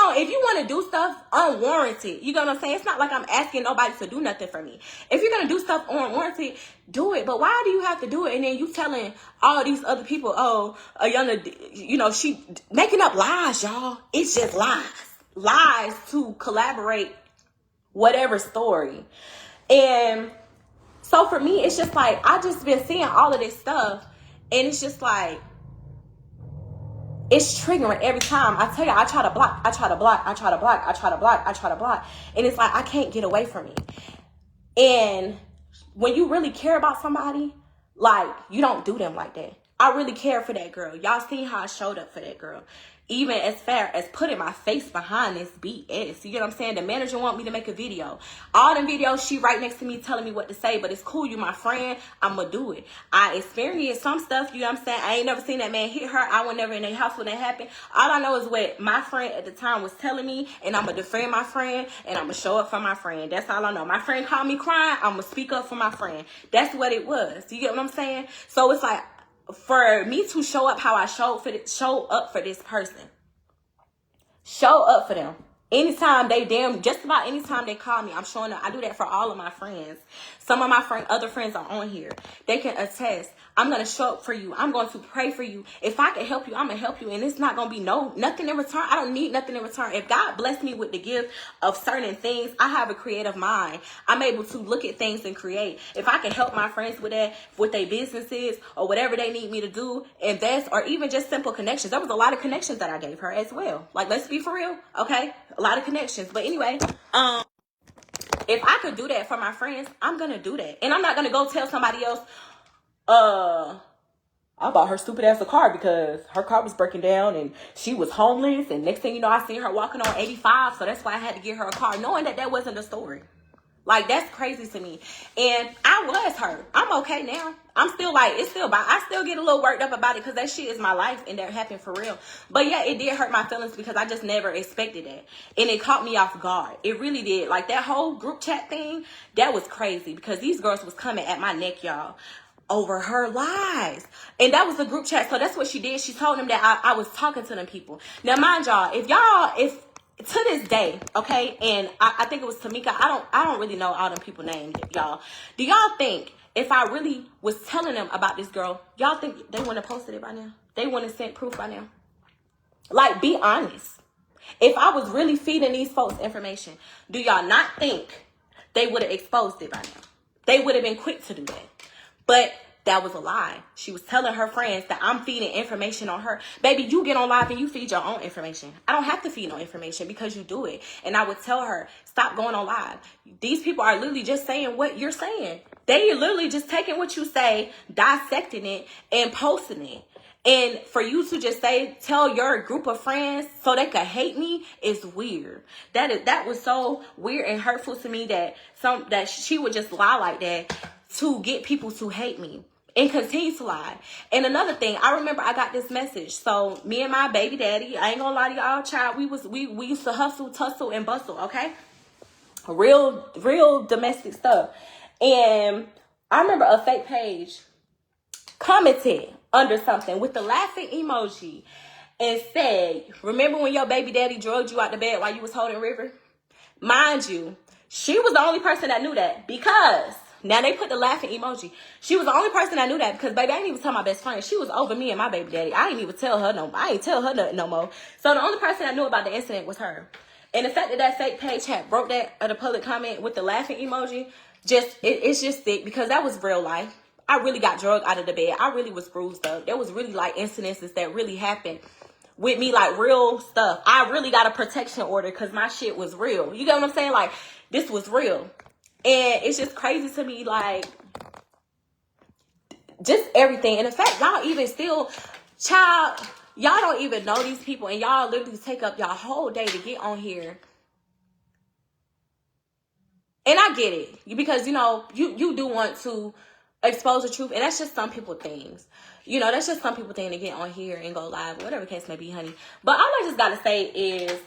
want to do stuff unwarranted, you know what I'm saying? It's not like I'm asking nobody to do nothing for me. If you're going to do stuff unwarranted, do it. But why do you have to do it? And then you telling all these other people, oh, Ayana, you know, she making up lies, y'all. It's just lies. Lies to collaborate whatever story. And so for me, it's just like, I just been seeing all of this stuff, and it's just like, it's triggering every time. I tell you, I try to block, and it's like, I can't get away from it. And when you really care about somebody, like, you don't do them like that. I really care for that girl. Y'all seen how I showed up for that girl. Even as far as putting my face behind this BS. You get what I'm saying? The manager want me to make a video. All them videos, she right next to me telling me what to say. But it's cool. You my friend. I'm going to do it. I experienced some stuff. You know what I'm saying? I ain't never seen that man hit her. I was never in their house when that happened. All I know is what my friend at the time was telling me. And I'm going to defend my friend. And I'm going to show up for my friend. That's all I know. My friend called me crying. I'm going to speak up for my friend. That's what it was. You get what I'm saying? So it's like, for me to show up how I show up for this person. Show up for them. Anytime just about anytime they call me, I'm showing up. I do that for all of my friends. Some of my other friends are on here. They can attest. I'm going to show up for you. I'm going to pray for you. If I can help you, I'm going to help you. And it's not going to be nothing in return. I don't need nothing in return. If God blessed me with the gift of certain things, I have a creative mind. I'm able to look at things and create. If I can help my friends with that, with their businesses or whatever they need me to do, invest, or even just simple connections. There was a lot of connections that I gave her as well. Like, let's be for real. Okay. A lot of connections. But anyway, if I could do that for my friends, I'm going to do that. And I'm not going to go tell somebody else, I bought her stupid ass a car because her car was breaking down and she was homeless. And next thing you know, I seen her walking on 85. So that's why I had to get her a car, knowing that wasn't the story. Like, that's crazy to me. And I was hurt. I'm okay now. I'm still like, I still get a little worked up about it because that shit is my life and that happened for real. But yeah, it did hurt my feelings because I just never expected that. And it caught me off guard. It really did. Like, that whole group chat thing, that was crazy because these girls was coming at my neck, y'all, over her lies. And that was a group chat. So that's what she did. She told them that I was talking to them people. Now, mind y'all, if to this day, okay, and I think it was Tamika. I don't really know all them people names, y'all. Do y'all think if I really was telling them about this girl, y'all think they wouldn't have posted it by now? They wouldn't have sent proof by now? Like, be honest. If I was really feeding these folks information, do y'all not think they would have exposed it by now? They would have been quick to do that. But that was a lie. She was telling her friends that I'm feeding information on her. Baby, you get on live and you feed your own information. I don't have to feed no information because you do it. And I would tell her, stop going on live. These people are literally just saying what you're saying. They are literally just taking what you say, dissecting it, and posting it. And for you to just tell your group of friends so they could hate me is weird. That was so weird and hurtful to me that she would just lie like that to get people to hate me and continue to lie. And another thing, I remember I got this message. So me and my baby daddy, I ain't gonna lie to y'all, child, we used to hustle, tussle, and bustle, okay? Real domestic stuff. And I remember a fake page commented under something with the laughing emoji and said, remember when your baby daddy drugged you out the bed while you was holding River? Mind you, she was the only person that knew that, because now they put the laughing emoji. She was the only person that knew that because, baby, I didn't even tell my best friend. She was over me and my baby daddy. I didn't even tell her I ain't tell her nothing no more. So the only person that knew about the incident was her. And the fact that fake page had broke that the public comment with the laughing emoji, it's just thick, because that was real life. I really got drugged out of the bed. I really was bruised up. There was really like incidences that really happened with me, like real stuff. I really got a protection order because my shit was real. You get what I'm saying? Like, this was real. And it's just crazy to me, like, just everything. And in fact, y'all even still, child, y'all don't even know these people, and y'all literally take up y'all whole day to get on here. And I get it, because, you know, you do want to expose the truth, and that's just some people things. You know, that's just some people thing to get on here and go live, whatever the case may be, honey. But all I just gotta say is,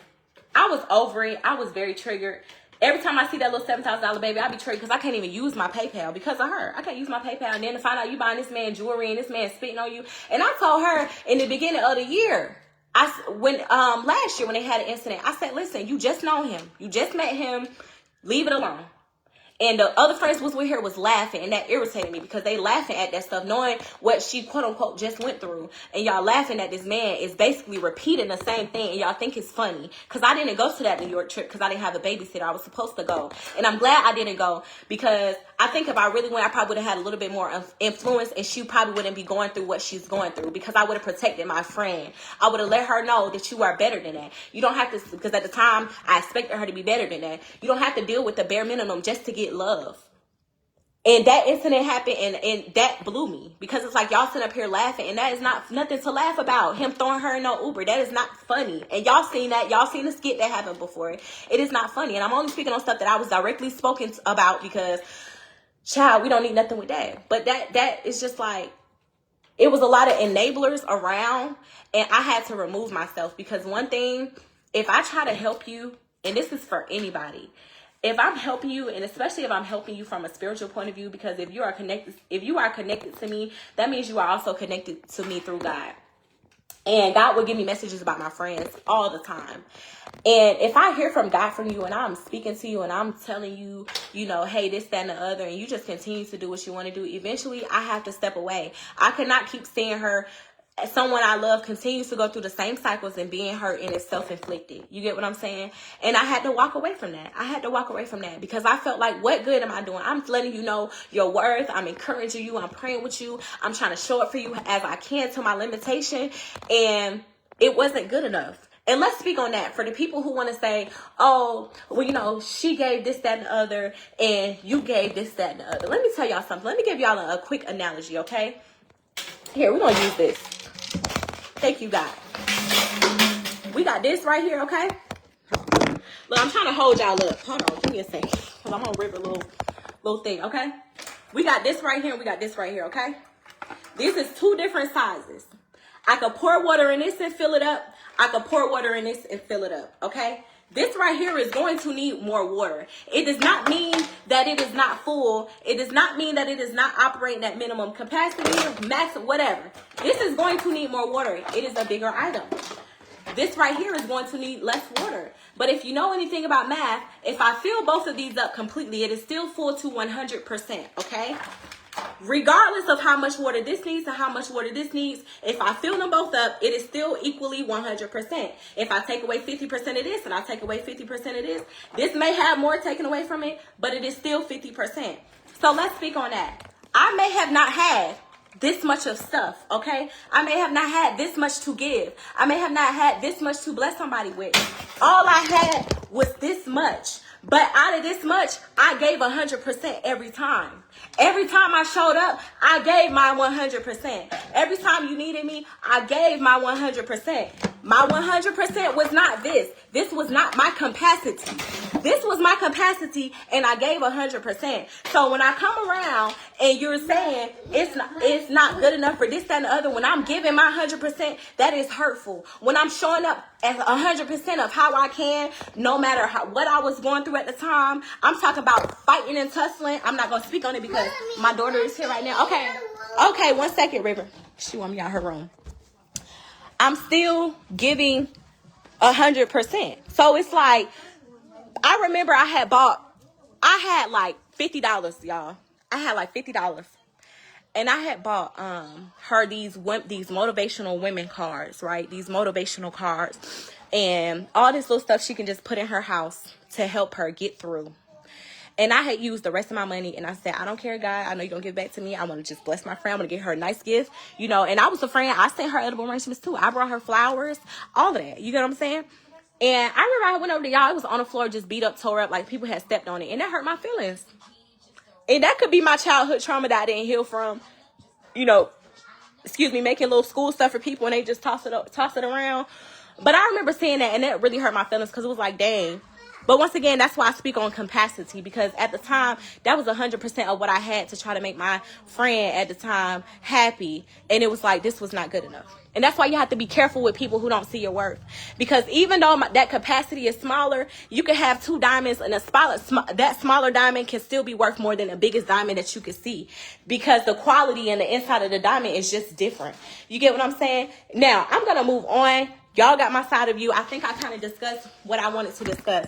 I was over it. I was very triggered. Every time I see that little $7,000 baby, I be triggered because I can't even use my PayPal because of her. I can't use my PayPal, and then to find out you buying this man jewelry and this man spitting on you. And I told her in the beginning of the year, last year when they had an incident, I said, listen, you just know him. You just met him. Leave it alone. And the other friends was with her was laughing, and that irritated me because they laughing at that stuff, knowing what she quote unquote just went through, and y'all laughing at this man is basically repeating the same thing, and y'all think it's funny. Because I didn't go to that New York trip because I didn't have a babysitter. I was supposed to go, and I'm glad I didn't go, because I think if I really went, I probably would have had a little bit more influence, and she probably wouldn't be going through what she's going through, because I would have protected my friend. I would have let her know that you are better than that. You don't have to, because at the time I expected her to be better than that. You don't have to deal with the bare minimum just to get love. And that incident happened, and that blew me, because it's like y'all sit up here laughing, and that is not nothing to laugh about. Him throwing her in no Uber, that is not funny. And y'all seen that, y'all seen the skit that happened before. It is not funny. And I'm only speaking on stuff that I was directly spoken about, because child, we don't need nothing with that. But that is just like, it was a lot of enablers around, and I had to remove myself, because one thing, if I try to help you, and this is for anybody, if I'm helping you, and especially if I'm helping you from a spiritual point of view, because if you are connected to me, that means you are also connected to me through God. And God will give me messages about my friends all the time. And if I hear from God from you, and I'm speaking to you, and I'm telling you, you know, hey, this, that, and the other, and you just continue to do what you want to do, eventually I have to step away. I cannot keep seeing her, someone I love, continues to go through the same cycles and being hurt, and it's self-inflicted. You get what I'm saying? And I had to walk away from that. I had to walk away from that, because I felt like, what good am I doing? I'm letting you know your worth. I'm encouraging you. I'm praying with you. I'm trying to show up for you as I can to my limitation. And it wasn't good enough. And let's speak on that for the people who want to say, oh, well, you know, she gave this, that, and the other, and you gave this, that, and the other. Let me tell y'all something. Let me give y'all a quick analogy, okay? Here, we're going to use this. Thank you, God. We got this right here, okay? Look, I'm trying to hold y'all up. Hold on, give me a second, because I'm going to rip a little thing, okay? We got this right here, and we got this right here, okay? This is two different sizes. I could pour water in this and fill it up. I could pour water in this and fill it up, okay? This right here is going to need more water. It does not mean that it is not full. It does not mean that it is not operating at minimum capacity, max, whatever. This is going to need more water. It is a bigger item. this right here is going to need less water. But if you know anything about math, if I fill both of these up completely, it is still full to 100%, okay? Regardless of how much water this needs and how much water this needs, if I fill them both up, it is still equally 100%. If I take away 50% of this and I take away 50% of this may have more taken away from it, but it is still 50%. So let's speak on that. I may have not had this much of stuff, okay? I may have not had this much to give. I may have not had this much to bless somebody with. All I had was this much. But out of this much, I gave 100% every time. Every time I showed up, I gave my 100%. Every time you needed me, I gave my 100%. My 100% was not this. This was not my capacity. This was my capacity, and I gave 100%. So when I come around and you're saying it's not good enough for this, that, and the other, when I'm giving my 100%, that is hurtful. When I'm showing up at 100% of how I can, no matter what I was going through at the time, I'm talking about fighting and tussling. I'm not going to speak on it because my daughter is here right now. Okay, 1 second, River. She want me out her room. I'm still giving 100%. So it's like, I remember I had like $50, y'all. I had like $50. And I had bought her these motivational women cards, right? These motivational cards. And all this little stuff she can just put in her house to help her get through. And I had used the rest of my money, and I said, I don't care, God. I know you're going to give it back to me. I want to just bless my friend. I'm going to get her a nice gift, you know. And I was a friend. I sent her edible arrangements, too. I brought her flowers, all of that. You get what I'm saying? And I remember I went over to y'all. It was on the floor, just beat up, tore up, like people had stepped on it. And that hurt my feelings. And that could be my childhood trauma that I didn't heal from, you know, making little school stuff for people and they just toss it around. But I remember seeing that, and that really hurt my feelings because it was like, dang. But once again, that's why I speak on capacity, because at the time, that was 100% of what I had to try to make my friend at the time happy. And it was like, this was not good enough. And that's why you have to be careful with people who don't see your worth. Because even though that capacity is smaller, you can have 2 diamonds, and that smaller diamond can still be worth more than the biggest diamond that you can see. Because the quality and the inside of the diamond is just different. You get what I'm saying? Now, I'm going to move on. Y'all got my side of view. I think I kind of discussed what I wanted to discuss.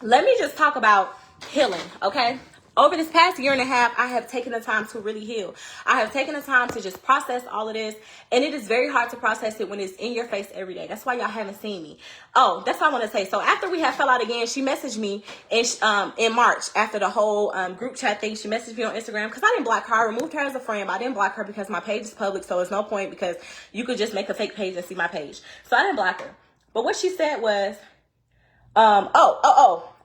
Let me just talk about healing, okay? Over this past year and a half, I have taken the time to really heal. I have taken the time to just process all of this. And it is very hard to process it when it's in your face every day. That's why y'all haven't seen me. Oh, that's what I want to say. So after we had fell out again, she messaged me in March after the whole group chat thing. She messaged me on Instagram because I didn't block her. I removed her as a friend, but I didn't block her because my page is public. So it's no point because you could just make a fake page and see my page. So I didn't block her. But what she said was,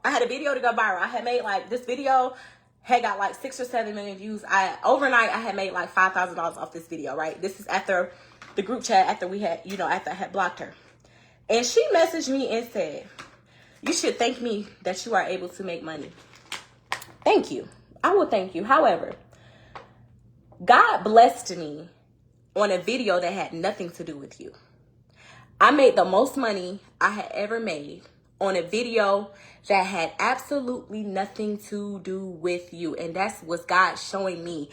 I had a video to go viral. I had made like this video had got like 6 or 7 million views. Overnight I had made like $5,000 off this video, right? This is after the group chat, after I had blocked her. And she messaged me and said, you should thank me that you are able to make money. Thank you. I will thank you. However, God blessed me on a video that had nothing to do with you. I made the most money I had ever made on a video that had absolutely nothing to do with you. And that's what God showing me.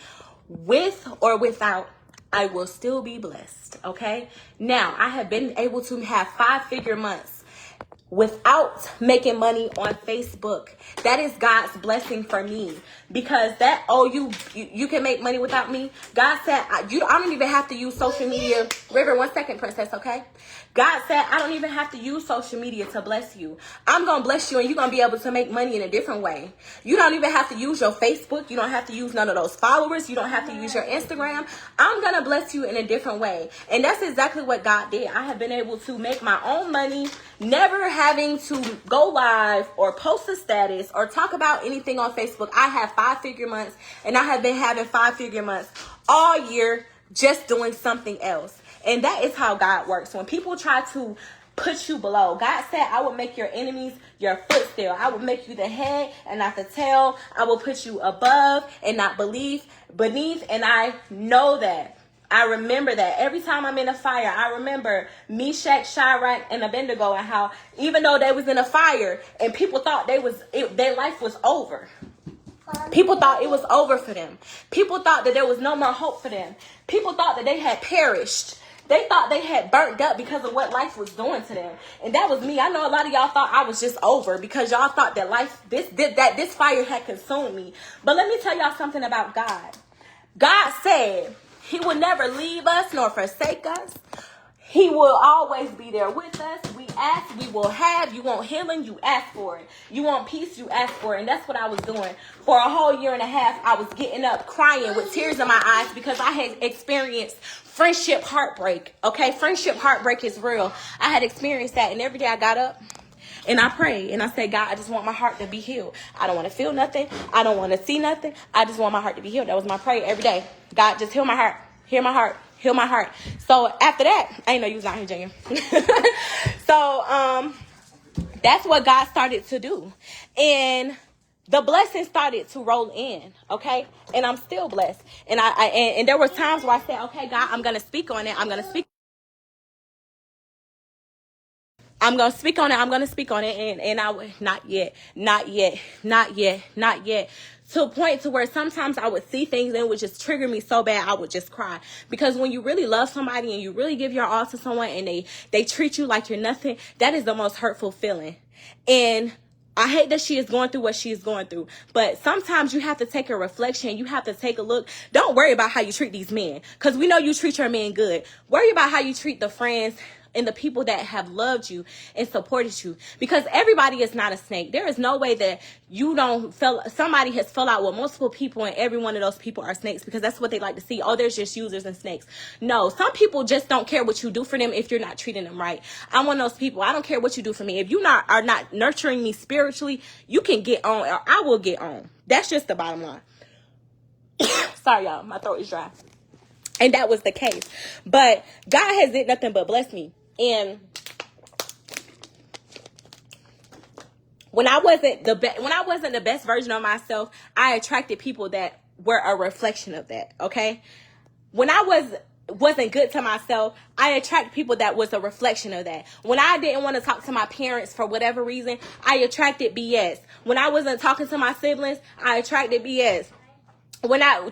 With or without, I will still be blessed, okay? Now, I have been able to have 5-figure months without making money on Facebook. That is God's blessing for me. Because you can make money without me. God said, I don't even have to use social media. River, 1 second, princess, okay? God said, I don't even have to use social media to bless you. I'm going to bless you and you're going to be able to make money in a different way. You don't even have to use your Facebook. You don't have to use none of those followers. You don't have to use your Instagram. I'm going to bless you in a different way. And that's exactly what God did. I have been able to make my own money, never having to go live or post a status or talk about anything on Facebook. I have 5-figure months, and I have been having 5-figure months all year just doing something else. And that is how God works. When people try to put you below, God said, I will make your enemies your footstool. I will make you the head and not the tail. I will put you above and not beneath. And I know that. I remember that. Every time I'm in a fire, I remember Meshach, Shadrach, and Abednego, and how even though they was in a fire and people thought their life was over. People thought it was over for them. People thought that there was no more hope for them. People thought that they had perished. They thought they had burnt up because of what life was doing to them. And that was me. I know a lot of y'all thought I was just over because y'all thought that this fire had consumed me. But let me tell y'all something about God. God said he will never leave us nor forsake us. He will always be there with us. We ask, we will have. You want healing, you ask for it. You want peace, you ask for it. And that's what I was doing. For a whole year and a half, I was getting up crying with tears in my eyes because I had experienced friendship heartbreak. Okay, friendship heartbreak is real. I had experienced that, and every day I got up and I prayed and I said, God, I just want my heart to be healed. I don't want to feel nothing. I don't want to see nothing. I just want my heart to be healed. That was my prayer every day. God, just heal my heart. Heal my heart. Heal my heart. So after that, I didn't know you was out here, Junior. So that's what God started to do. And the blessings started to roll in, okay? And I'm still blessed. And and there were times where I said, okay, God, I'm going to speak on it. I'm going to speak on it. And I would, not yet. To a point to where sometimes I would see things and it would just trigger me so bad I would just cry. Because when you really love somebody and you really give your all to someone and they treat you like you're nothing, that is the most hurtful feeling. And I hate that she is going through what she is going through. But sometimes you have to take a reflection. You have to take a look. Don't worry about how you treat these men. Because we know you treat your men good. Worry about how you treat the friends and the people that have loved you and supported you. Because everybody is not a snake. There is no way that somebody has fell out with multiple people and every one of those people are snakes, because that's what they like to see. Oh, there's just users and snakes. No, some people just don't care what you do for them if you're not treating them right. I'm one of those people. I don't care what you do for me. If you are not nurturing me spiritually, you can get on or I will get on. That's just the bottom line. Sorry, y'all. My throat is dry. And that was the case. But God has did nothing but bless me. And when I wasn't the best version of myself, I attracted people that were a reflection of that. Okay. When I wasn't good to myself, I attracted people that was a reflection of that. When I didn't want to talk to my parents for whatever reason, I attracted BS. When I wasn't talking to my siblings, I attracted BS. When I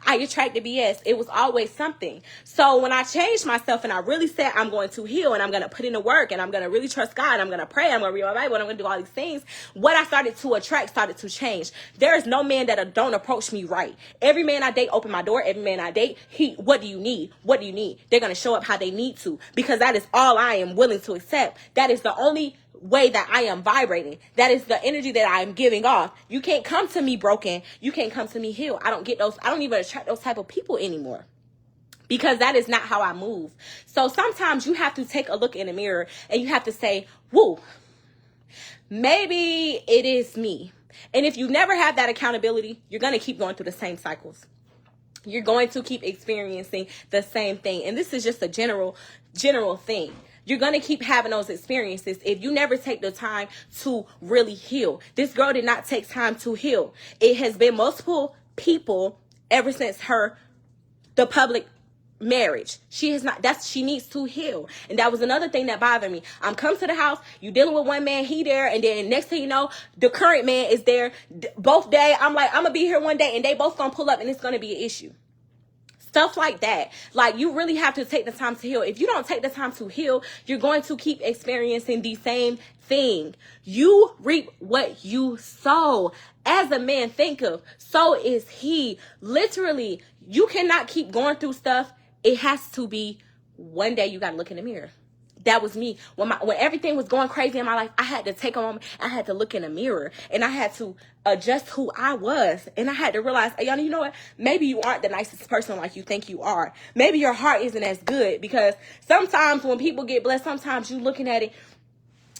attracted BS. It was always something. So when I changed myself and I really said I'm going to heal and I'm going to put in the work and I'm going to really trust God, I'm going to pray, I'm going to read my Bible, and I'm going to do all these things, what I started to attract started to change. There is no man that don't approach me right. Every man I date open my door. Every man I date, what do you need? What do you need? They're going to show up how they need to, because that is all I am willing to accept. That is the only way that I am vibrating. That is the energy that I am giving off. You can't come to me broken. You can't come to me healed. I don't even attract those type of people anymore, because that is not how I move. So sometimes you have to take a look in the mirror and you have to say, whoa, maybe it is me. And if you never have that accountability, you're going to keep going through the same cycles. You're going to keep experiencing the same thing. And this is just a general thing. You're going to keep having those experiences if you never take the time to really heal. This girl did not take time to heal. It has been multiple people ever since the public marriage. She needs to heal. And that was another thing that bothered me. I'm come to the house, you dealing with one man, he there, and then next thing you know, the current man is there both day. I'm like, I'm going to be here one day and they both going to pull up and it's going to be an issue. Stuff like that. Like, you really have to take the time to heal. If you don't take the time to heal, you're going to keep experiencing the same thing. You reap what you sow. As a man thinketh, so is he. Literally, you cannot keep going through stuff. It has to be one day you got to look in the mirror. That was me. When everything was going crazy in my life, I had to take a moment. I had to look in the mirror and I had to adjust who I was. And I had to realize, Ayana, you know what? Maybe you aren't the nicest person like you think you are. Maybe your heart isn't as good, because sometimes when people get blessed, sometimes you looking at it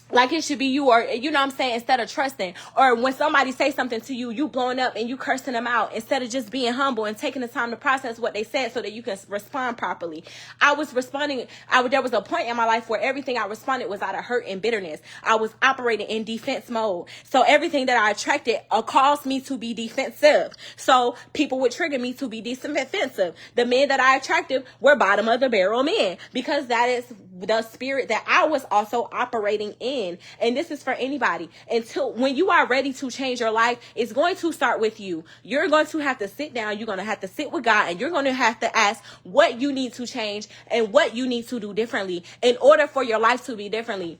like it should be you, or, you know what I'm saying, instead of trusting. Or when somebody say something to you, you blowing up and you cursing them out instead of just being humble and taking the time to process what they said so that you can respond properly. I was responding. There was a point in my life where everything I responded was out of hurt and bitterness. I was operating in defense mode. So everything that I attracted caused me to be defensive. So people would trigger me to be defensive. The men that I attracted were bottom of the barrel men, because that is the spirit that I was also operating in. And this is for anybody. Until when you are ready to change your life, it's going to start with you. You're going to have to sit down. You're going to have to sit with God, and you're going to have to ask what you need to change and what you need to do differently in order for your life to be differently.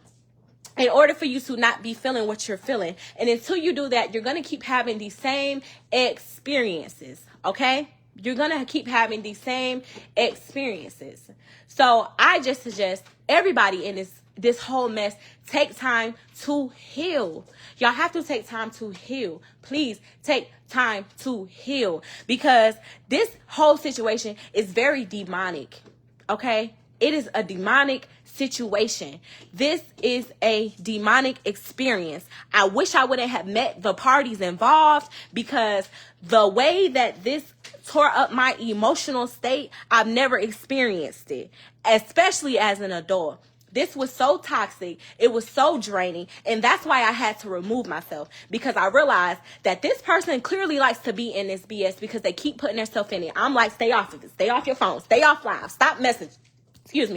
In order for you to not be feeling what you're feeling. And until you do that, you're going to keep having these same experiences. Okay? You're going to keep having these same experiences. So I just suggest everybody in this whole mess take time to heal. Y'all have to take time to heal. Please take time to heal, because this whole situation is very demonic. Okay? It is a demonic situation. This is a demonic experience. I wish I wouldn't have met the parties involved, because the way that this tore up my emotional state, I've never experienced it, especially as an adult. This was so toxic. It was so draining. And that's why I had to remove myself, because I realized that this person clearly likes to be in this BS because they keep putting themselves in it. I'm like, stay off of it. Stay off your phone. Stay off live. Stop messaging.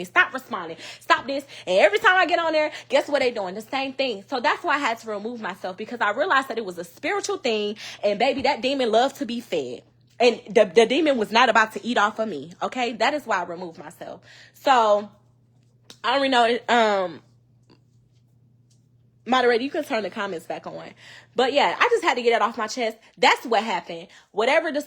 Stop responding. Stop this. And every time I get on there, guess what they doing? The same thing. So that's why I had to remove myself, because I realized that it was a spiritual thing. And baby, that demon loved to be fed. And the demon was not about to eat off of me. Okay? That is why I removed myself. So I don't really know. Moderator, you can turn the comments back on. But yeah, I just had to get it off my chest. That's what happened. Whatever the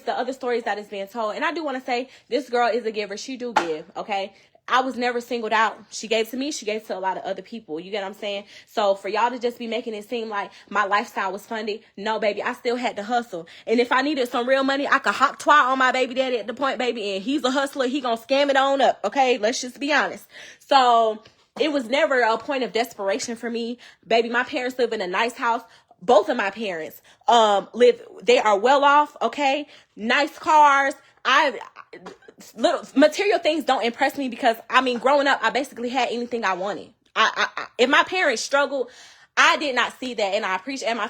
other stories that is being told. And I do want to say, this girl is a giver. She do give, okay? I was never singled out. She gave to me. She gave to a lot of other people. You get what I'm saying? So for y'all to just be making it seem like my lifestyle was funded. No, baby, I still had to hustle. And if I needed some real money, I could hop twat on my baby daddy at the point, baby. And he's a hustler. He gonna scam it on up, okay? Let's just be honest. So it was never a point of desperation for me. Baby, my parents live in a nice house. Both of my parents they are well off, okay? Nice cars. Little material things don't impress me, because I mean, growing up, I basically had anything I wanted. If my parents struggled, I did not see that, and I appreciate my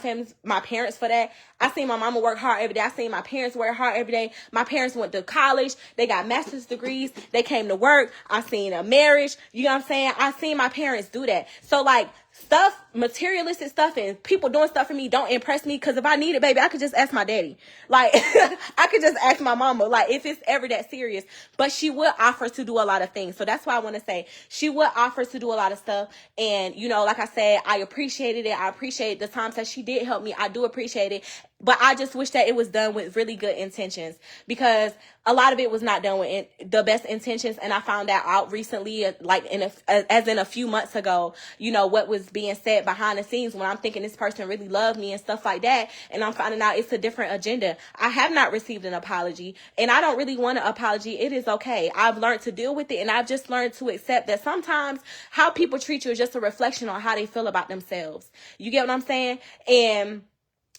parents for that. I seen my mama work hard every day. I seen my parents work hard every day. My parents went to college. They got master's degrees. They came to work. I seen a marriage. You know what I'm saying? I seen my parents do that. So like, stuff, materialistic stuff, and people doing stuff for me don't impress me, because if I need it, baby, I could just ask my daddy. Like, I could just ask my mama, like, if it's ever that serious. But she would offer to do a lot of things. So that's why I want to say, she would offer to do a lot of stuff. And, you know, like I said, I appreciated it. I appreciate the times that she did help me. I do appreciate it. But I just wish that it was done with really good intentions, because a lot of it was not done with the best intentions. And I found that out recently, like as in a few months ago, you know, what was being said behind the scenes when I'm thinking this person really loved me and stuff like that. And I'm finding out it's a different agenda. I have not received an apology, and I don't really want an apology. It is okay. I've learned to deal with it, and I've just learned to accept that sometimes how people treat you is just a reflection on how they feel about themselves. You get what I'm saying? And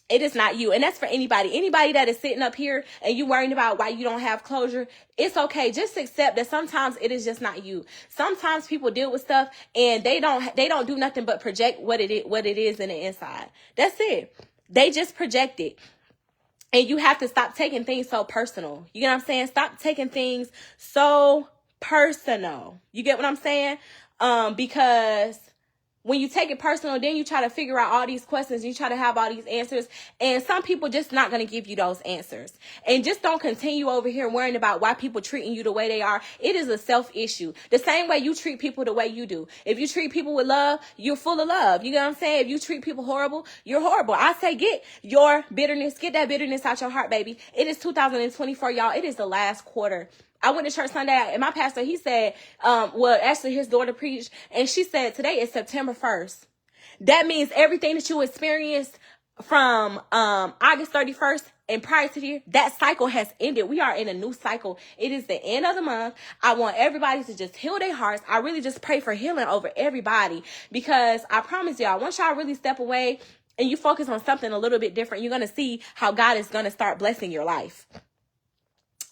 it is not you. And that's for anybody that is sitting up here and you worrying about why you don't have closure. It's okay. Just accept that sometimes it is just not you. Sometimes people deal with stuff and they don't do nothing but project what it is in the inside. That's it. They just project it. And you have to stop taking things so personal. You get what I'm saying? Stop taking things so personal. You get what I'm saying? Because when you take it personal, then you try to figure out all these questions. You try to have all these answers. And some people just not going to give you those answers. And just don't continue over here worrying about why people treating you the way they are. It is a self issue. The same way you treat people the way you do. If you treat people with love, you're full of love. You know what I'm saying? If you treat people horrible, you're horrible. I say get that bitterness out your heart, baby. It is 2024, y'all. It is the last quarter. I went to church Sunday, and my pastor, he said, actually his daughter preached, and she said, today is September 1st. That means everything that you experienced from August 31st and prior to the year, that cycle has ended. We are in a new cycle. It is the end of the month. I want everybody to just heal their hearts. I really just pray for healing over everybody, because I promise y'all, once y'all really step away and you focus on something a little bit different, you're going to see how God is going to start blessing your life.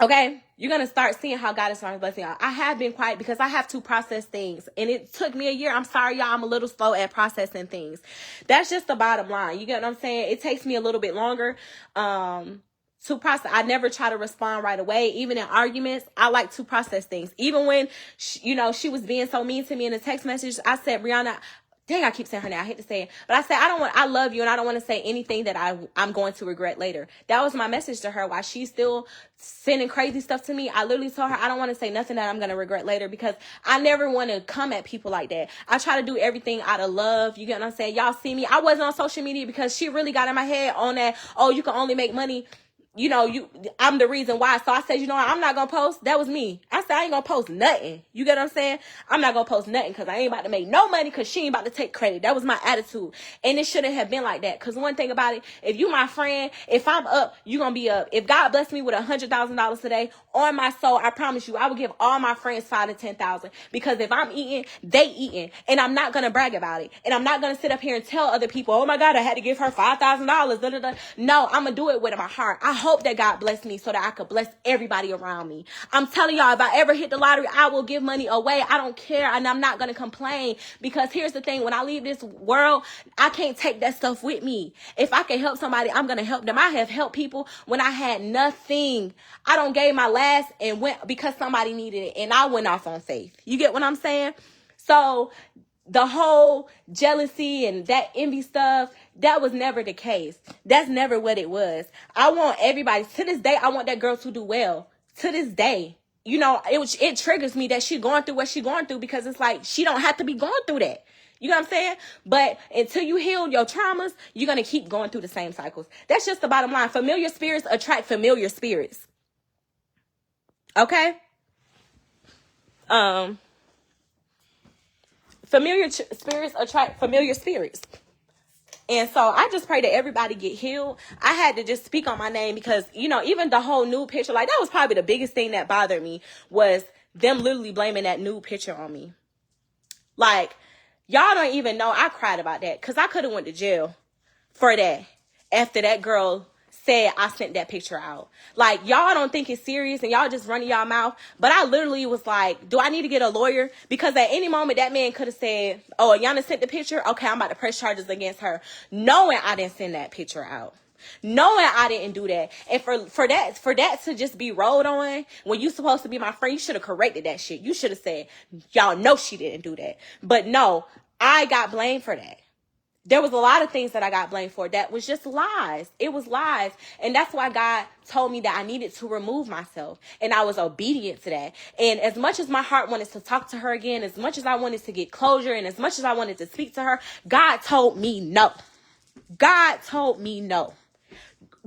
Okay, you're going to start seeing how God is starting blessing y'all. I have been quiet because I have to process things, and it took me a year. I'm sorry, y'all. I'm a little slow at processing things. That's just the bottom line. You get what I'm saying? It takes me a little bit longer To process. I never try to respond right away. Even in arguments, I like to process things. Even when, she was being so mean to me in a text message, I said, Brianna, dang, I keep saying her name. I hate to say it. But I said, I love you, and I don't want to say anything that I'm going to regret later. That was my message to her while she's still sending crazy stuff to me. I literally told her, I don't want to say nothing that I'm going to regret later, because I never want to come at people like that. I try to do everything out of love. You get what I'm saying? Y'all see me. I wasn't on social media because she really got in my head on that, oh, you can only make money. I'm the reason why. So I said, I'm not going to post. That was me. I said, I ain't going to post nothing. You get what I'm saying? I'm not going to post nothing because I ain't about to make no money because she ain't about to take credit. That was my attitude. And it shouldn't have been like that. Because one thing about it, if you my friend, if I'm up, you going to be up. If God blessed me with $100,000 today, on my soul, I promise you, I would give all my friends $5,000 to $10,000. Because if I'm eating, they eating. And I'm not going to brag about it. And I'm not going to sit up here and tell other people, oh my God, I had to give her $5,000. No, I'm going to do it with my heart. I hope that God bless me so that I could bless everybody around me. I'm telling y'all, if I ever hit the lottery, I will give money away. I don't care. And I'm not going to complain, because here's the thing. When I leave this world, I can't take that stuff with me. If I can help somebody, I'm going to help them. I have helped people when I had nothing. I don't gave my last and went because somebody needed it, and I went off on faith. You get what I'm saying? So the whole jealousy and that envy stuff, that was never the case. That's never what it was. I want everybody, to this day, I want that girl to do well. To this day. It triggers me that she going through what she going through, because it's like, she don't have to be going through that. You know what I'm saying? But until you heal your traumas, you're going to keep going through the same cycles. That's just the bottom line. Familiar spirits attract familiar spirits. Okay? Familiar spirits attract familiar spirits. And so I just pray that everybody get healed. I had to just speak on my name because, even the whole nude picture, like, that was probably the biggest thing that bothered me, was them literally blaming that nude picture on me. Like, y'all don't even know. I cried about that because I could have went to jail for that after that girl said I sent that picture out. Like, y'all don't think it's serious and y'all just running y'all mouth. But I literally was like, do I need to get a lawyer? Because at any moment that man could have said, oh, Ayana sent the picture. Okay, I'm about to press charges against her. Knowing I didn't send that picture out. Knowing I didn't do that. And for that to just be rolled on when you supposed to be my friend, you should have corrected that shit. You should have said, y'all know she didn't do that. But no, I got blamed for that. There was a lot of things that I got blamed for that was just lies. It was lies. And that's why God told me that I needed to remove myself. And I was obedient to that. And as much as my heart wanted to talk to her again, as much as I wanted to get closure, and as much as I wanted to speak to her, God told me no. God told me no.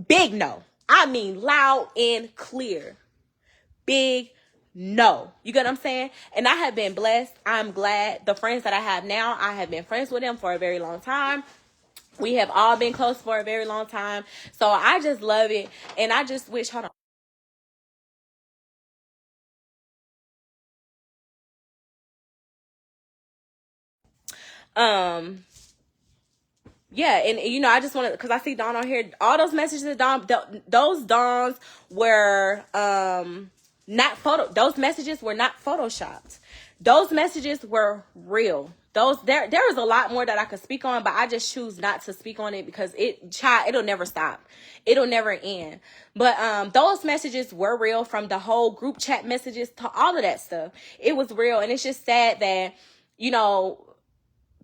Big no. I mean loud and clear. Big no. You get what I'm saying? And I have been blessed. I'm glad. The friends that I have now, I have been friends with them for a very long time. We have all been close for a very long time. So I just love it. And I just wish, hold on. Yeah, and I just want to, because I see Dawn on here. All those messages that those Dawns were those messages were not photoshopped. Those messages were real. There was a lot more that I could speak on, but I just choose not to speak on it because it'll never stop. It'll never end. But those messages were real, from the whole group chat messages to all of that stuff. It was real, and it's just sad that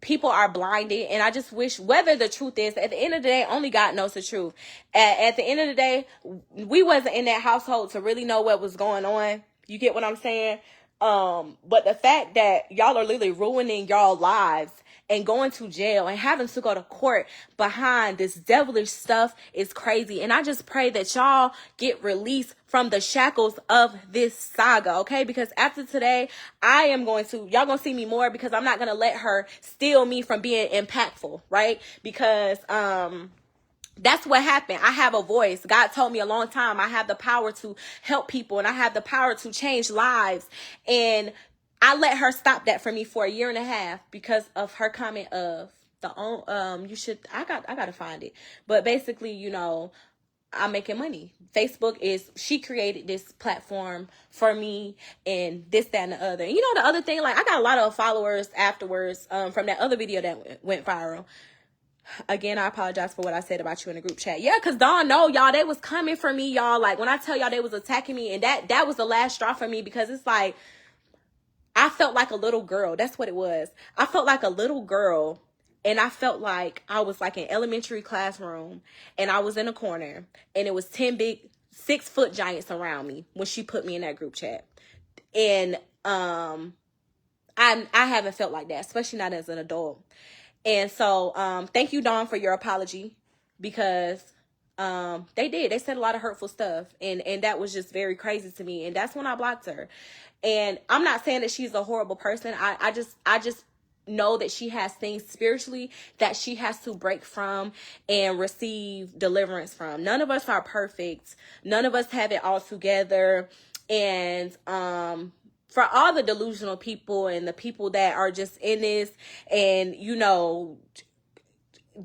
people are blinded. And I just wish, whether the truth is, at the end of the day, only God knows the truth. At the end of the day, we wasn't in that household to really know what was going on. You get what I'm saying? But the fact that y'all are literally ruining y'all lives and going to jail and having to go to court behind this devilish stuff is crazy. And I just pray that y'all get released from the shackles of this saga, okay? Because after today, y'all gonna see me more, because I'm not gonna let her steal me from being impactful, right? Because, that's what happened. I have a voice. God told me a long time I have the power to help people, and I have the power to change lives. And I let her stop that for me for 1.5 years because of her comment of I gotta find it. But basically, I'm making money. She created this platform for me, and this, that, and the other. And the other thing, like, I got a lot of followers afterwards, from that other video that went viral. Again, I apologize for what I said about you in the group chat. Yeah, because Dawn, no, y'all, they was coming for me, y'all. Like, when I tell y'all they was attacking me, and that was the last straw for me, because it's like, I felt like a little girl. That's what it was. I felt like a little girl, and I felt like I was like in elementary classroom, and I was in a corner, and it was 10 big 6-foot giants around me when she put me in that group chat. And I haven't felt like that, especially not as an adult. And so thank you, Dawn, for your apology, because they said a lot of hurtful stuff, and that was just very crazy to me, and that's when I blocked her. And I'm not saying that she's a horrible person. I just know that she has things spiritually that she has to break from and receive deliverance from. None of us are perfect. None of us have it all together. And for all the delusional people and the people that are just in this, and you know,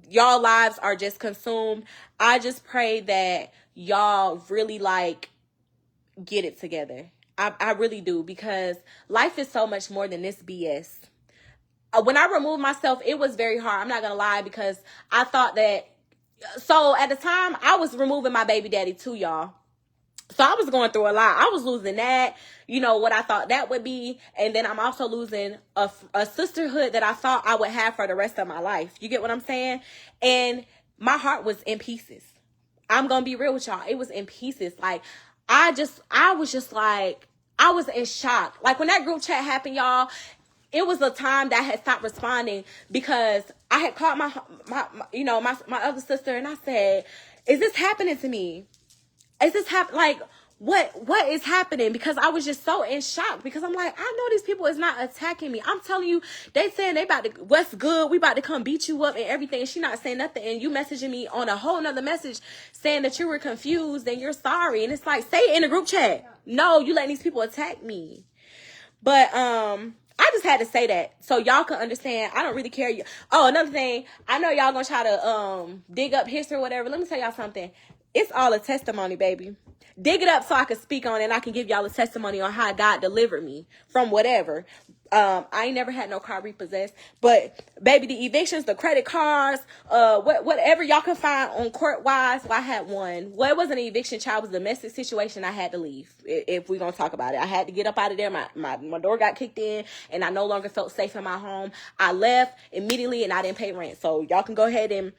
y'all lives are just consumed, I just pray that y'all really like get it together. I really do, because life is so much more than this BS. When I removed myself, it was very hard. I'm not going to lie, because I thought that, so at the time I was removing my baby daddy too, y'all. So I was going through a lot. I was losing that, you know, what I thought that would be. And then I'm also losing a sisterhood that I thought I would have for the rest of my life. You get what I'm saying? And my heart was in pieces. I'm going to be real with y'all. It was in pieces. Like, I was just like, I was in shock. Like, when that group chat happened, y'all, it was a time that I had stopped responding, because I had called my other sister, and I said, is this happening to me? Is this like, what is happening? Because I was just so in shock, because I'm like, I know these people is not attacking me. I'm telling you, they saying they about to, what's good? We about to come beat you up and everything. And she not saying nothing. And you messaging me on a whole nother message saying that you were confused and you're sorry. And it's like, say it in the group chat. No, you letting these people attack me. But, I just had to say that so y'all can understand. I don't really care. Oh, another thing. I know y'all gonna try to, dig up history or whatever. Let me tell y'all something. It's all a testimony, baby. Dig it up so I can speak on it, and I can give y'all a testimony on how God delivered me from whatever. I ain't never had no car repossessed, but baby, the evictions, the credit cards, whatever y'all can find on court wise. Well, I had one. Well, it wasn't an eviction, child. It was a domestic situation. I had to leave. If we're gonna talk about it, I had to get up out of there. My door got kicked in, and I no longer felt safe in my home. I left immediately, and I didn't pay rent. So y'all can go ahead and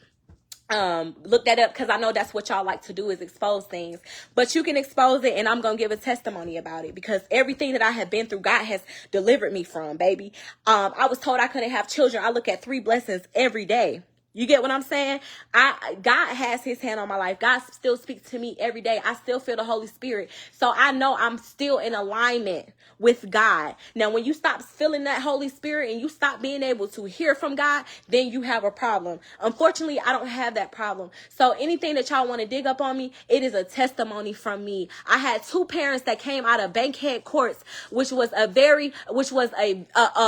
look that up, because I know that's what y'all like to do, is expose things. But you can expose it, and I'm gonna give a testimony about it, because everything that I have been through, God has delivered me from, baby. I was told I couldn't have children. I look at 3 blessings every day. You get what I'm saying? God has his hand on my life. God still speaks to me every day. I still feel the Holy Spirit. So I know I'm still in alignment with God. Now, when you stop feeling that Holy Spirit and you stop being able to hear from God, then you have a problem. Unfortunately, I don't have that problem. So anything that y'all want to dig up on me, it is a testimony from me. I had 2 parents that came out of Bankhead Courts, which was a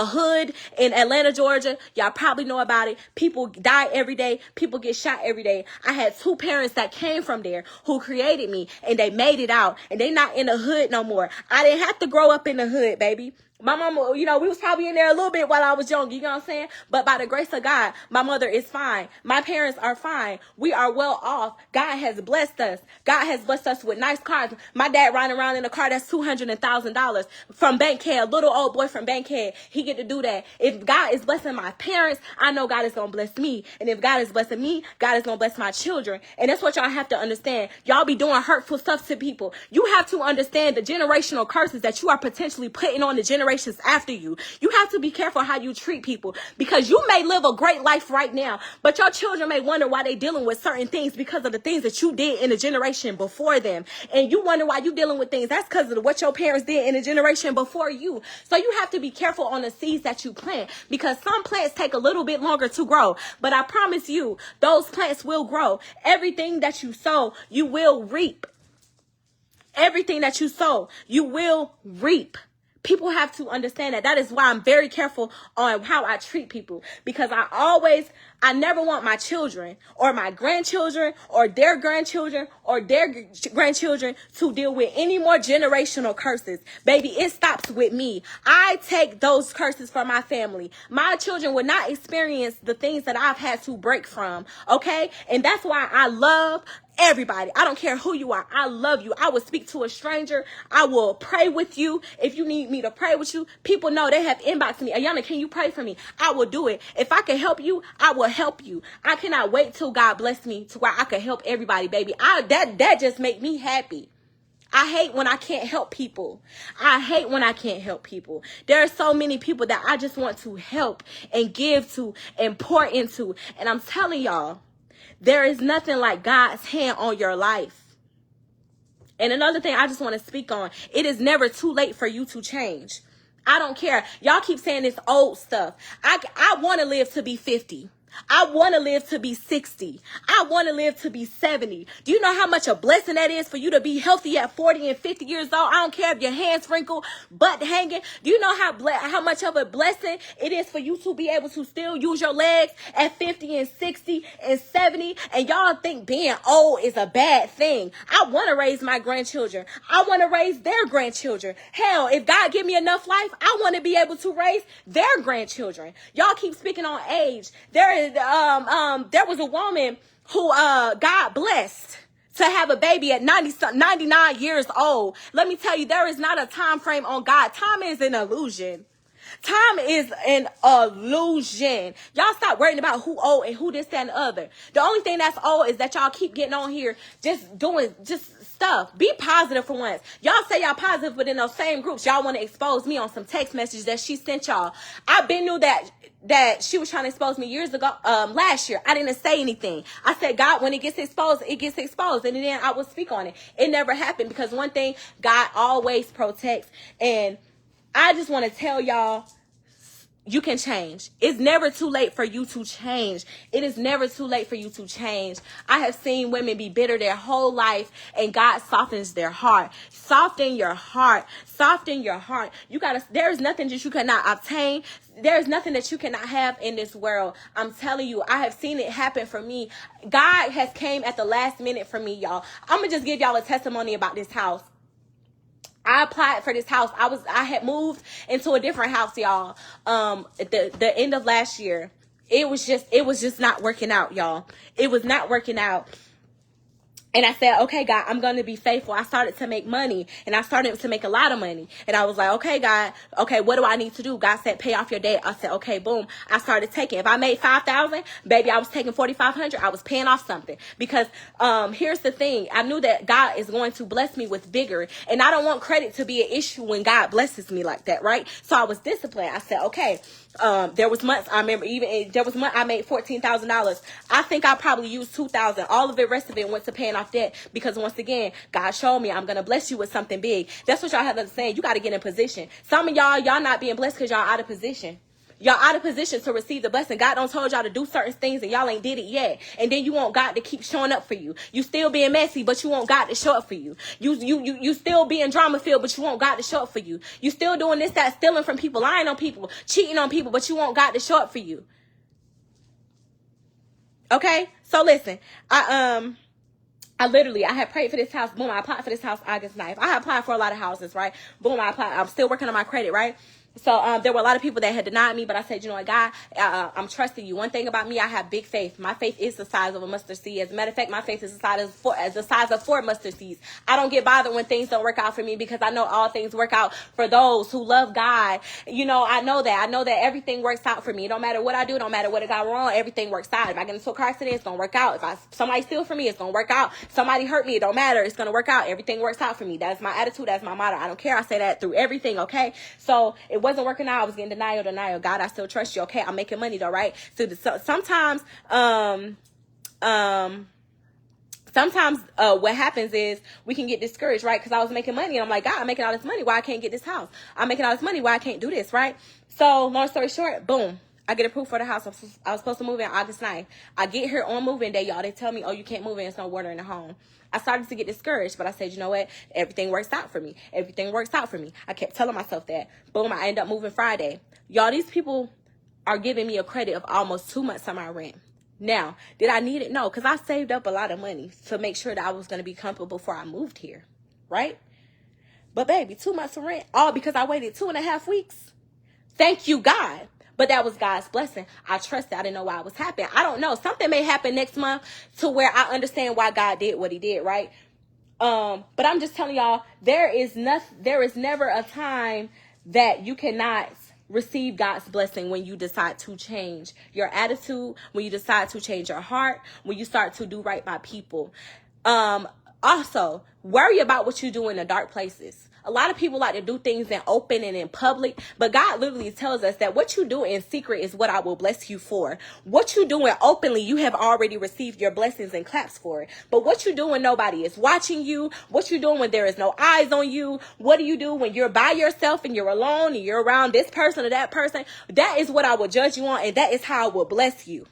hood in Atlanta, Georgia. Y'all probably know about it. People die every day. People get shot every day. I had 2 parents that came from there who created me, and they made it out, and they not in the hood no more. I didn't have to grow up in the hood, baby. My mama, you know, we was probably in there a little bit while I was young, you know what I'm saying? But by the grace of God, my mother is fine. My parents are fine. We are well off. God has blessed us. God has blessed us with nice cars. My dad riding around in a car that's $200,000 from Bankhead, little old boy from Bankhead. He get to do that. If God is blessing my parents, I know God is going to bless me. And if God is blessing me, God is going to bless my children. And that's what y'all have to understand. Y'all be doing hurtful stuff to people. You have to understand the generational curses that you are potentially putting on the generations after you. You have to be careful how you treat people, because you may live a great life right now, but your children may wonder why they're dealing with certain things because of the things that you did in the generation before them. And you wonder why you're dealing with things. That's because of what your parents did in the generation before you. So you have to be careful on the seeds that you plant, because some plants take a little bit longer to grow. But I promise you, those plants will grow. Everything that you sow, you will reap. Everything that you sow, you will reap. People have to understand that. That is why I'm very careful on how I treat people, because I never want my children or my grandchildren or their grandchildren or their grandchildren to deal with any more generational curses. Baby, it stops with me. I take those curses for my family. My children will not experience the things that I've had to break from. Okay. And that's why I love everybody. I don't care who you are. I love you. I will speak to a stranger. I will pray with you. If you need me to pray with you, people know, they have inboxed me. Ayana, can you pray for me? I will do it. If I can help you, I will help you. I cannot wait till God bless me to where I can help everybody, baby. That just make me happy. I hate when I can't help people. I hate when I can't help people. There are so many people that I just want to help and give to and pour into. And I'm telling y'all, there is nothing like God's hand on your life. And another thing I just want to speak on, it is never too late for you to change. I don't care. Y'all keep saying this old stuff. I want to live to be 50. I want to live to be 60. I want to live to be 70. Do you know how much a blessing that is for you to be healthy at 40 and 50 years old? I don't care if your hands wrinkled, butt hanging. Do you know how much of a blessing it is for you to be able to still use your legs at 50 and 60 and 70? And y'all think being old is a bad thing. I want to raise my grandchildren. I want to raise their grandchildren. Hell, if God give me enough life, I want to be able to raise their grandchildren. Y'all keep speaking on age. There was a woman who God blessed to have a baby at 99 years old. Let me tell you, there is not a time frame on God. Time is an illusion. Time is an illusion. Y'all stop worrying about who old and who this, that, and the other. The only thing that's old is that y'all keep getting on here just doing stuff. Be positive for once. Y'all say y'all positive, but in those same groups, y'all want to expose me on some text messages that she sent y'all. I been knew that she was trying to expose me years ago, last year. I didn't say anything. I said, God, when it gets exposed, it gets exposed. And then I would speak on it. It never happened, because one thing, God always protects. And I just want to tell y'all, you can change. It's never too late for you to change. It is never too late for you to change. I have seen women be bitter their whole life, and God softens their heart. Soften your heart. Soften your heart. There is nothing that you cannot obtain. There is nothing that you cannot have in this world. I'm telling you, I have seen it happen for me. God has came at the last minute for me, y'all. I'm going to just give y'all a testimony about this house. I applied for this house. I had moved into a different house, y'all. At the end of last year. It was just not working out, y'all. It was not working out. And I said, okay, God, I'm going to be faithful. I started to make money, and I started to make a lot of money. And I was like, okay, God, okay, what do I need to do? God said, pay off your debt. I said, okay, boom. I started taking. If I made $5,000, baby, I was taking $4,500. I was paying off something, because here's the thing. I knew that God is going to bless me with vigor, and I don't want credit to be an issue when God blesses me like that, right? So I was disciplined. I said, okay. There was months, I remember there was month I made $14,000. I think I probably used $2,000. All of it, rest of it went to paying off debt, because once again, God showed me I'm going to bless you with something big. That's what y'all have to understand. You got to get in position. Some of y'all not being blessed because y'all out of position. Y'all out of position to receive the blessing. God don't told y'all to do certain things, and y'all ain't did it yet. And then you want God to keep showing up for you. You still being messy, but you want God to show up for you. You still being drama filled, but you want God to show up for you. You still doing this, that, stealing from people, lying on people, cheating on people, but you want God to show up for you. Okay? So listen, I had prayed for this house. Boom, I applied for this house August 9th. I had applied for a lot of houses, right? Boom, I applied. I'm still working on my credit, right? So there were a lot of people that had denied me, but I said, you know what, God, I'm trusting you. One thing about me, I have big faith. My faith is the size of a mustard seed. As a matter of fact, my faith is the size of 4 mustard seeds. I don't get bothered when things don't work out for me, because I know all things work out for those who love God. You know, I know that everything works out for me. It don't matter what I do. It don't matter what I got wrong. Everything works out. If I get into a car accident, it's going to work out. If somebody steal from me, it's going to work out. Somebody hurt me, it don't matter. It's going to work out. Everything works out for me. That's my attitude. That's my motto. I don't care. I say that through everything. Okay. So it wasn't working out. I was getting denial. God, I still trust you. Okay. I'm making money though. Right. So sometimes, what happens is we can get discouraged, right? Because I was making money, and I'm like, God, I'm making all this money. Why I can't get this house? I'm making all this money. Why I can't do this, right? So long story short, boom. I get approved for the house. I was supposed to move in August 9th. I get here on moving day, y'all. They tell me, oh, you can't move in. It's no water in the home. I started to get discouraged, but I said, you know what? Everything works out for me. Everything works out for me. I kept telling myself that. Boom, I end up moving Friday. Y'all, these people are giving me a credit of almost 2 months on my rent. Now, did I need it? No, because I saved up a lot of money to make sure that I was going to be comfortable before I moved here, right? But baby, 2 months of rent, all because I waited 2.5 weeks. Thank you, God. But that was God's blessing. I trusted. I didn't know why it was happening. I don't know. Something may happen next month to where I understand why God did what he did, right? But I'm just telling y'all, there is never a time that you cannot receive God's blessing when you decide to change your attitude, when you decide to change your heart, when you start to do right by people. Also, worry about what you do in the dark places. A lot of people like to do things in open and in public, but God literally tells us that what you do in secret is what I will bless you for. What you doing openly, you have already received your blessings and claps for it. But what you do when nobody is watching you, what you doing when there is no eyes on you, what do you do when you're by yourself and you're alone and you're around this person or that person? That is what I will judge you on, and that is how I will bless you.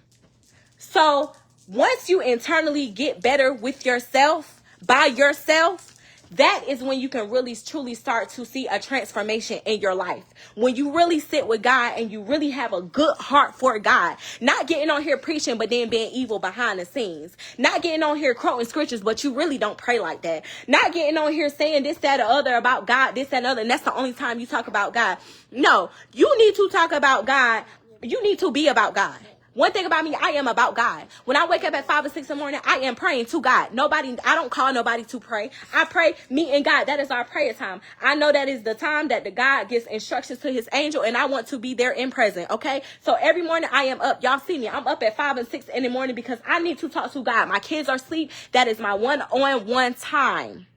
So once you internally get better with yourself, by yourself, that is when you can really truly start to see a transformation in your life. When you really sit with God and you really have a good heart for God. Not getting on here preaching but then being evil behind the scenes. Not getting on here quoting scriptures but you really don't pray like that. Not getting on here saying this, that, or other about God, this, that, and other, and that's the only time you talk about God. No, you need to talk about God. You need to be about God. One thing about me, I am about God. When I wake up at 5 or 6 in the morning, I am praying to God. I don't call nobody to pray. I pray, me and God. That is our prayer time. I know that is the time that the God gives instructions to his angel, and I want to be there in present, okay? So every morning I am up. Y'all see me. I'm up at 5 and 6 in the morning because I need to talk to God. My kids are asleep. That is my one-on-one time.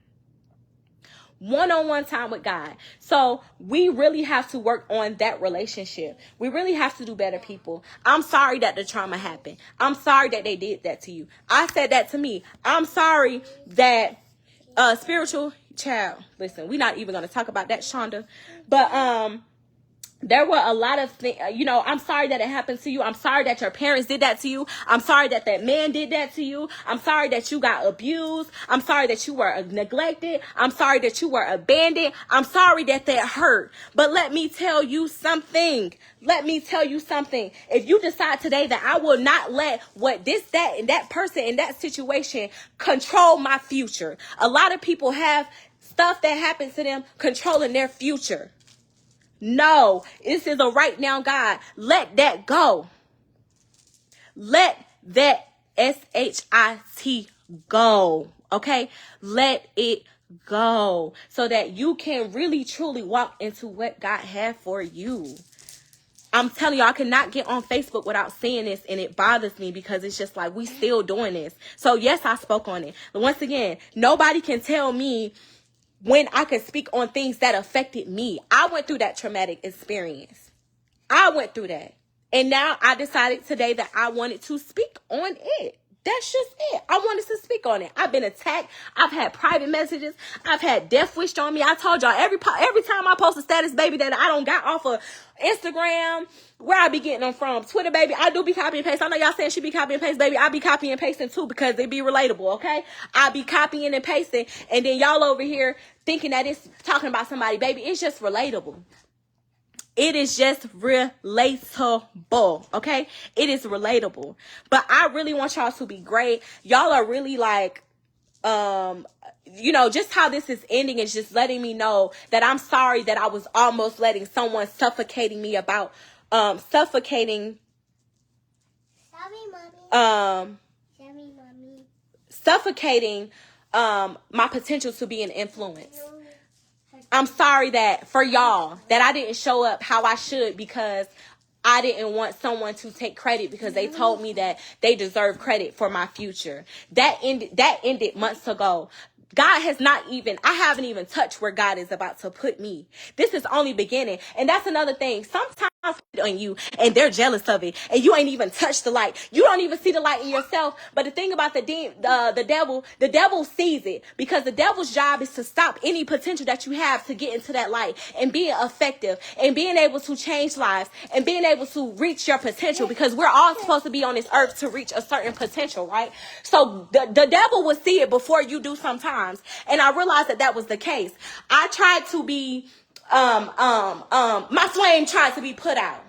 One-on-one time with God. So we really have to work on that relationship. We really have to do better, people. I'm sorry that the trauma happened. I'm sorry that they did that to you. I said that to me. I'm sorry that spiritual child. Listen, we're not even going to talk about that, Shonda. But there were a lot of things, I'm sorry that it happened to you. I'm sorry that your parents did that to you. I'm sorry that that man did that to you. I'm sorry that you got abused. I'm sorry that you were neglected. I'm sorry that you were abandoned. I'm sorry that that hurt. But let me tell you something. If you decide today that I will not let what this, that, and that person in that situation control my future. A lot of people have stuff that happens to them controlling their future. No, this is a right now, God. Let that go. Let that SHIT go. Okay? Let it go so that you can really truly walk into what God had for you. I'm telling you, I cannot get on Facebook without seeing this, and it bothers me because it's just like we still doing this. So yes, I spoke on it. But once again, nobody can tell me when I could speak on things that affected me. I went through that traumatic experience. I went through that. And now I decided today that I wanted to speak on it. That's just it. I wanted to speak on it. I've been attacked. I've had private messages. I've had death wished on me. I told y'all every time I post a status, baby, that I don't got off of Instagram, where I be getting them from. Twitter, baby, I do be copy and paste. I know y'all saying she be copy and paste, baby. I be copying and pasting too because they be relatable, okay? I be copying and pasting, and then y'all over here thinking that it's talking about somebody, baby. It's just relatable. It is just relatable, okay? It is relatable. But I really want y'all to be great. Y'all are really like, just how this is ending is just letting me know that I'm sorry that I was almost letting someone suffocating me about, suffocating my potential to be an influence. I'm sorry that for y'all that I didn't show up how I should because I didn't want someone to take credit because they told me that they deserve credit for my future. That ended months ago. I haven't even touched where God is about to put me. This is only beginning. And that's another thing. Sometimes on you, and they're jealous of it, and you ain't even touched the light. You don't even see the light in yourself. But the thing about the devil sees it, because the devil's job is to stop any potential that you have to get into that light and being effective and being able to change lives and being able to reach your potential, because we're all supposed to be on this earth to reach a certain potential, right? So the devil will see it before you do sometimes, and I realized that was the case. I tried to be my flame tried to be put out.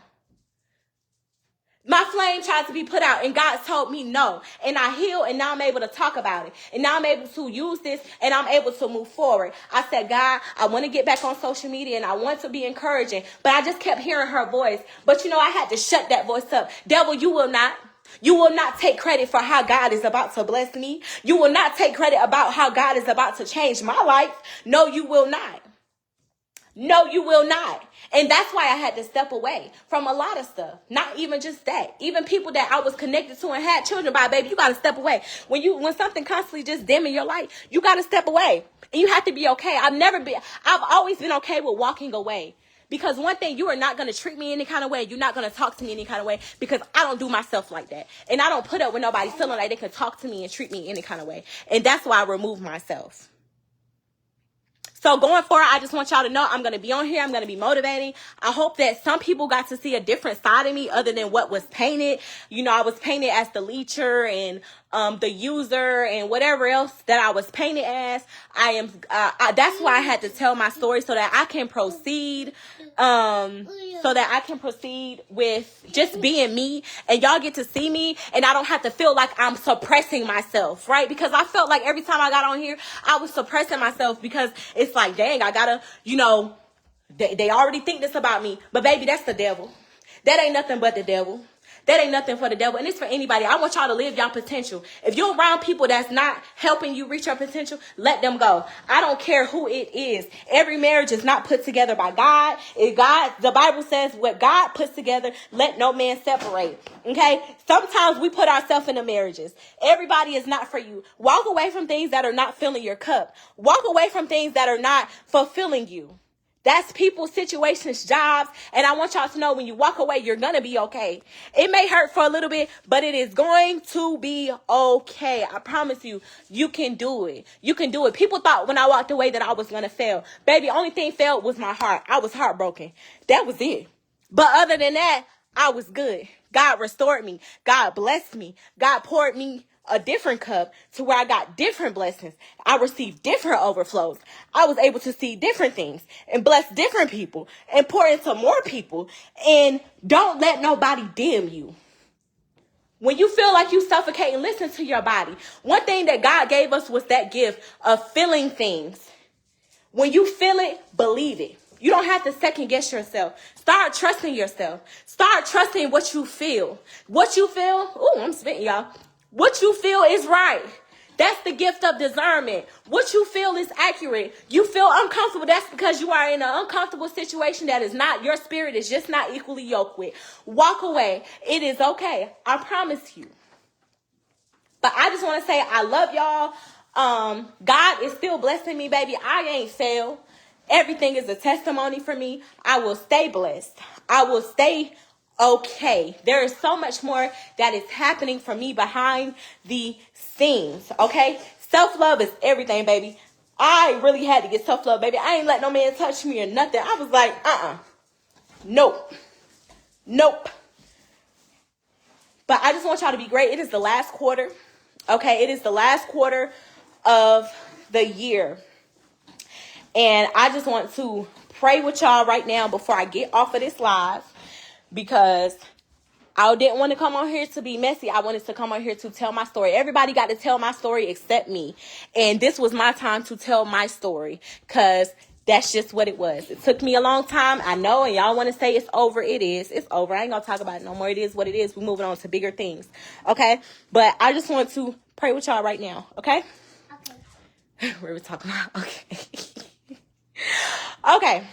My flame tried to be put out, and God told me no. And I healed, and now I'm able to talk about it. And now I'm able to use this, and I'm able to move forward. I said, God, I want to get back on social media, and I want to be encouraging. But I just kept hearing her voice. But, I had to shut that voice up. Devil, you will not. You will not take credit for how God is about to bless me. You will not take credit about how God is about to change my life. No, you will not. No, you will not. And that's why I had to step away from a lot of stuff. Not even just that. Even people that I was connected to and had children by, baby, you got to step away. When something constantly just dimming your light, you got to step away. And you have to be okay. I've always been okay with walking away. Because one thing, you are not going to treat me any kind of way. You're not going to talk to me any kind of way, because I don't do myself like that. And I don't put up with nobody feeling like they can talk to me and treat me any kind of way. And that's why I remove myself. So going forward, I just want y'all to know I'm going to be on here. I'm going to be motivating. I hope that some people got to see a different side of me other than what was painted. I was painted as the leecher and the user and whatever else that I was painted as. That's why I had to tell my story, so that I can proceed. With just being me, and y'all get to see me, and I don't have to feel like I'm suppressing myself, right? Because I felt like every time I got on here, I was suppressing myself, because it's like, dang, I gotta, they already think this about me. But baby, that's the devil. That ain't nothing but the devil. That ain't nothing for the devil. And it's for anybody. I want y'all to live your potential. If you're around people that's not helping you reach your potential, let them go. I don't care who it is. Every marriage is not put together by God. The Bible says, what God puts together, let no man separate. Okay? Sometimes we put ourselves in the marriages. Everybody is not for you. Walk away from things that are not filling your cup. Walk away from things that are not fulfilling you. That's people, situations, jobs. And I want y'all to know, when you walk away, you're going to be okay. It may hurt for a little bit, but it is going to be okay. I promise you, you can do it. You can do it. People thought when I walked away that I was going to fail. Baby, only thing failed was my heart. I was heartbroken. That was it. But other than that, I was good. God restored me. God blessed me. God poured me a different cup to where I got different blessings. I received different overflows. I was able to see different things and bless different people and pour into more people. And don't let nobody dim you. When you feel like you suffocating, listen to your body. One thing that God gave us was that gift of feeling things. When you feel it, believe it. You don't have to second guess yourself. Start trusting yourself. Start trusting what you feel. What you feel, ooh, I'm spitting, y'all. What you feel is right. That's the gift of discernment. What you feel is accurate. You feel uncomfortable. That's because you are in an uncomfortable situation that is not, your spirit is just not equally yoked with. Walk away. It is okay. I promise you. But I just want to say I love y'all. God is still blessing me, baby. I ain't failed. Everything is a testimony for me. I will stay blessed. I will stay okay. There is so much more that is happening for me behind the scenes. Okay. Self-love is everything, baby. I really had to get self-love, baby. I ain't let no man touch me or nothing. I was like, nope. But I just want y'all to be great. It is the last quarter. Okay. It is the last quarter of the year. And I just want to pray with y'all right now before I get off of this live, because I didn't want to come on here to be messy. I wanted to come on here to tell my story. Everybody got to tell my story except me. And this was my time to tell my story, because that's just what it was. It took me a long time. I know. And y'all want to say it's over. It is. It's over. I ain't going to talk about it no more. It is what it is. We're moving on to bigger things. Okay. But I just want to pray with y'all right now. Okay. Okay. What are we talking about? Okay. Okay.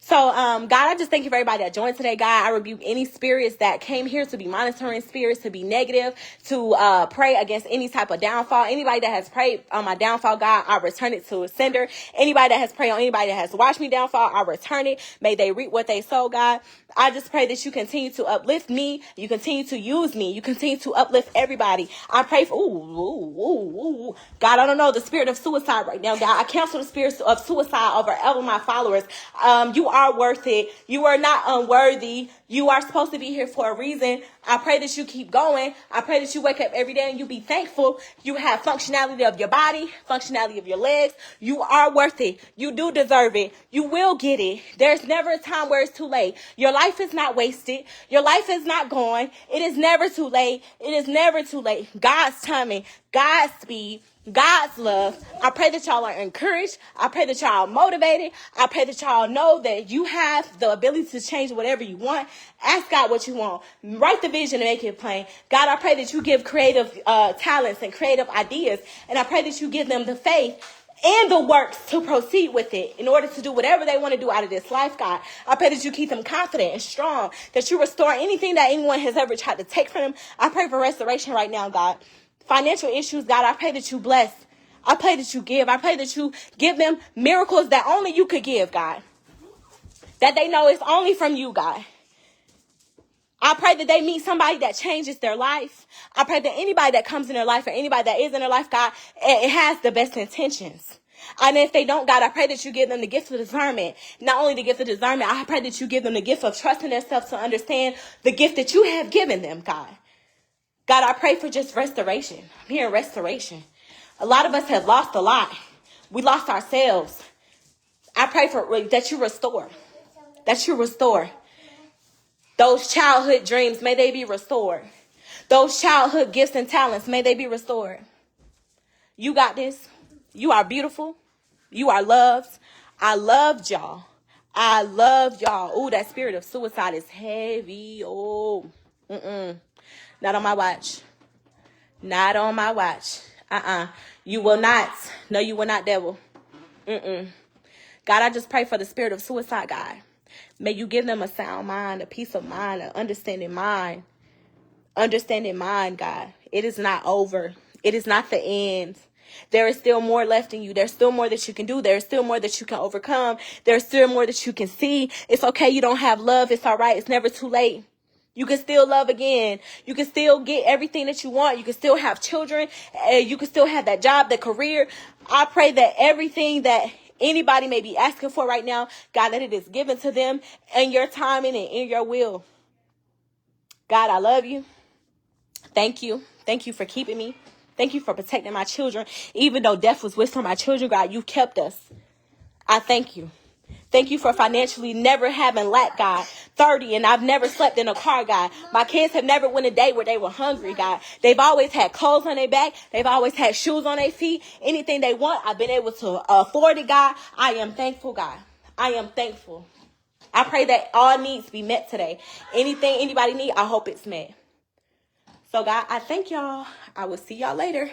So, God, I just thank you for everybody that joined today, God. I rebuke any spirits that came here to be monitoring spirits, to be negative, to pray against any type of downfall. Anybody that has prayed on my downfall, God, I return it to a sender. Anybody that has prayed on anybody that has watched me downfall, I return it. May they reap what they sow, God. I just pray that you continue to uplift me. You continue to use me. You continue to uplift everybody. I pray for, God, I don't know, the spirit of suicide right now, God. I cancel the spirit of suicide over all of my followers. You are worth it. You are not unworthy. You are supposed to be here for a reason. I pray that you keep going. I pray that you wake up every day and you be thankful. You have functionality of your body, functionality of your legs. You are worth it. You do deserve it. You will get it. There's never a time where it's too late. Your life is not wasted. Your life is not gone. It is never too late. It is never too late. God's timing, God's speed, God's love. I pray that y'all are encouraged. I pray that y'all are motivated. I pray that y'all know that you have the ability to change whatever you want. Ask God what you want. Write the vision and make it plain. God, I pray that you give creative talents and creative ideas. And I pray that you give them the faith and the works to proceed with it in order to do whatever they want to do out of this life, God. I pray that you keep them confident and strong, that you restore anything that anyone has ever tried to take from them. I pray for restoration right now, God. Financial issues, God, I pray that you bless. I pray that you give. I pray that you give them miracles that only you could give, God. That they know it's only from you, God. I pray that they meet somebody that changes their life. I pray that anybody that comes in their life or anybody that is in their life, God, it has the best intentions. And if they don't, God, I pray that you give them the gift of discernment. Not only the gift of discernment, I pray that you give them the gift of trusting themselves to understand the gift that you have given them, God. God, I pray for just restoration. I'm hearing restoration. A lot of us have lost a lot. We lost ourselves. I pray for that you restore. That you restore. Those childhood dreams, may they be restored. Those childhood gifts and talents, may they be restored. You got this. You are beautiful. You are loved. I loved y'all. I loved y'all. Ooh, that spirit of suicide is heavy. Oh, not on my watch. Not on my watch. You will not. No, you will not, devil. God, I just pray for the spirit of suicide, God. May you give them a sound mind, a peace of mind, an understanding mind. Understanding mind, God. It is not over. It is not the end. There is still more left in you. There's still more that you can do. There's still more that you can overcome. There's still more that you can see. It's okay. You don't have love. It's all right. It's never too late. You can still love again. You can still get everything that you want. You can still have children. You can still have that job, that career. I pray that everything that anybody may be asking for right now, God, that it is given to them in your timing and in your will. God, I love you. Thank you. Thank you for keeping me. Thank you for protecting my children. Even though death was whispering my children, God, you kept us. I thank you. Thank you for financially never having lack, God. 30 and I've never slept in a car, God. My kids have never went a day where they were hungry, God. They've always had clothes on their back. They've always had shoes on their feet. Anything they want, I've been able to afford it, God. I am thankful, God. I am thankful. I pray that all needs be met today. Anything anybody need, I hope it's met. So, God, I thank y'all. I will see y'all later.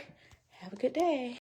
Have a good day.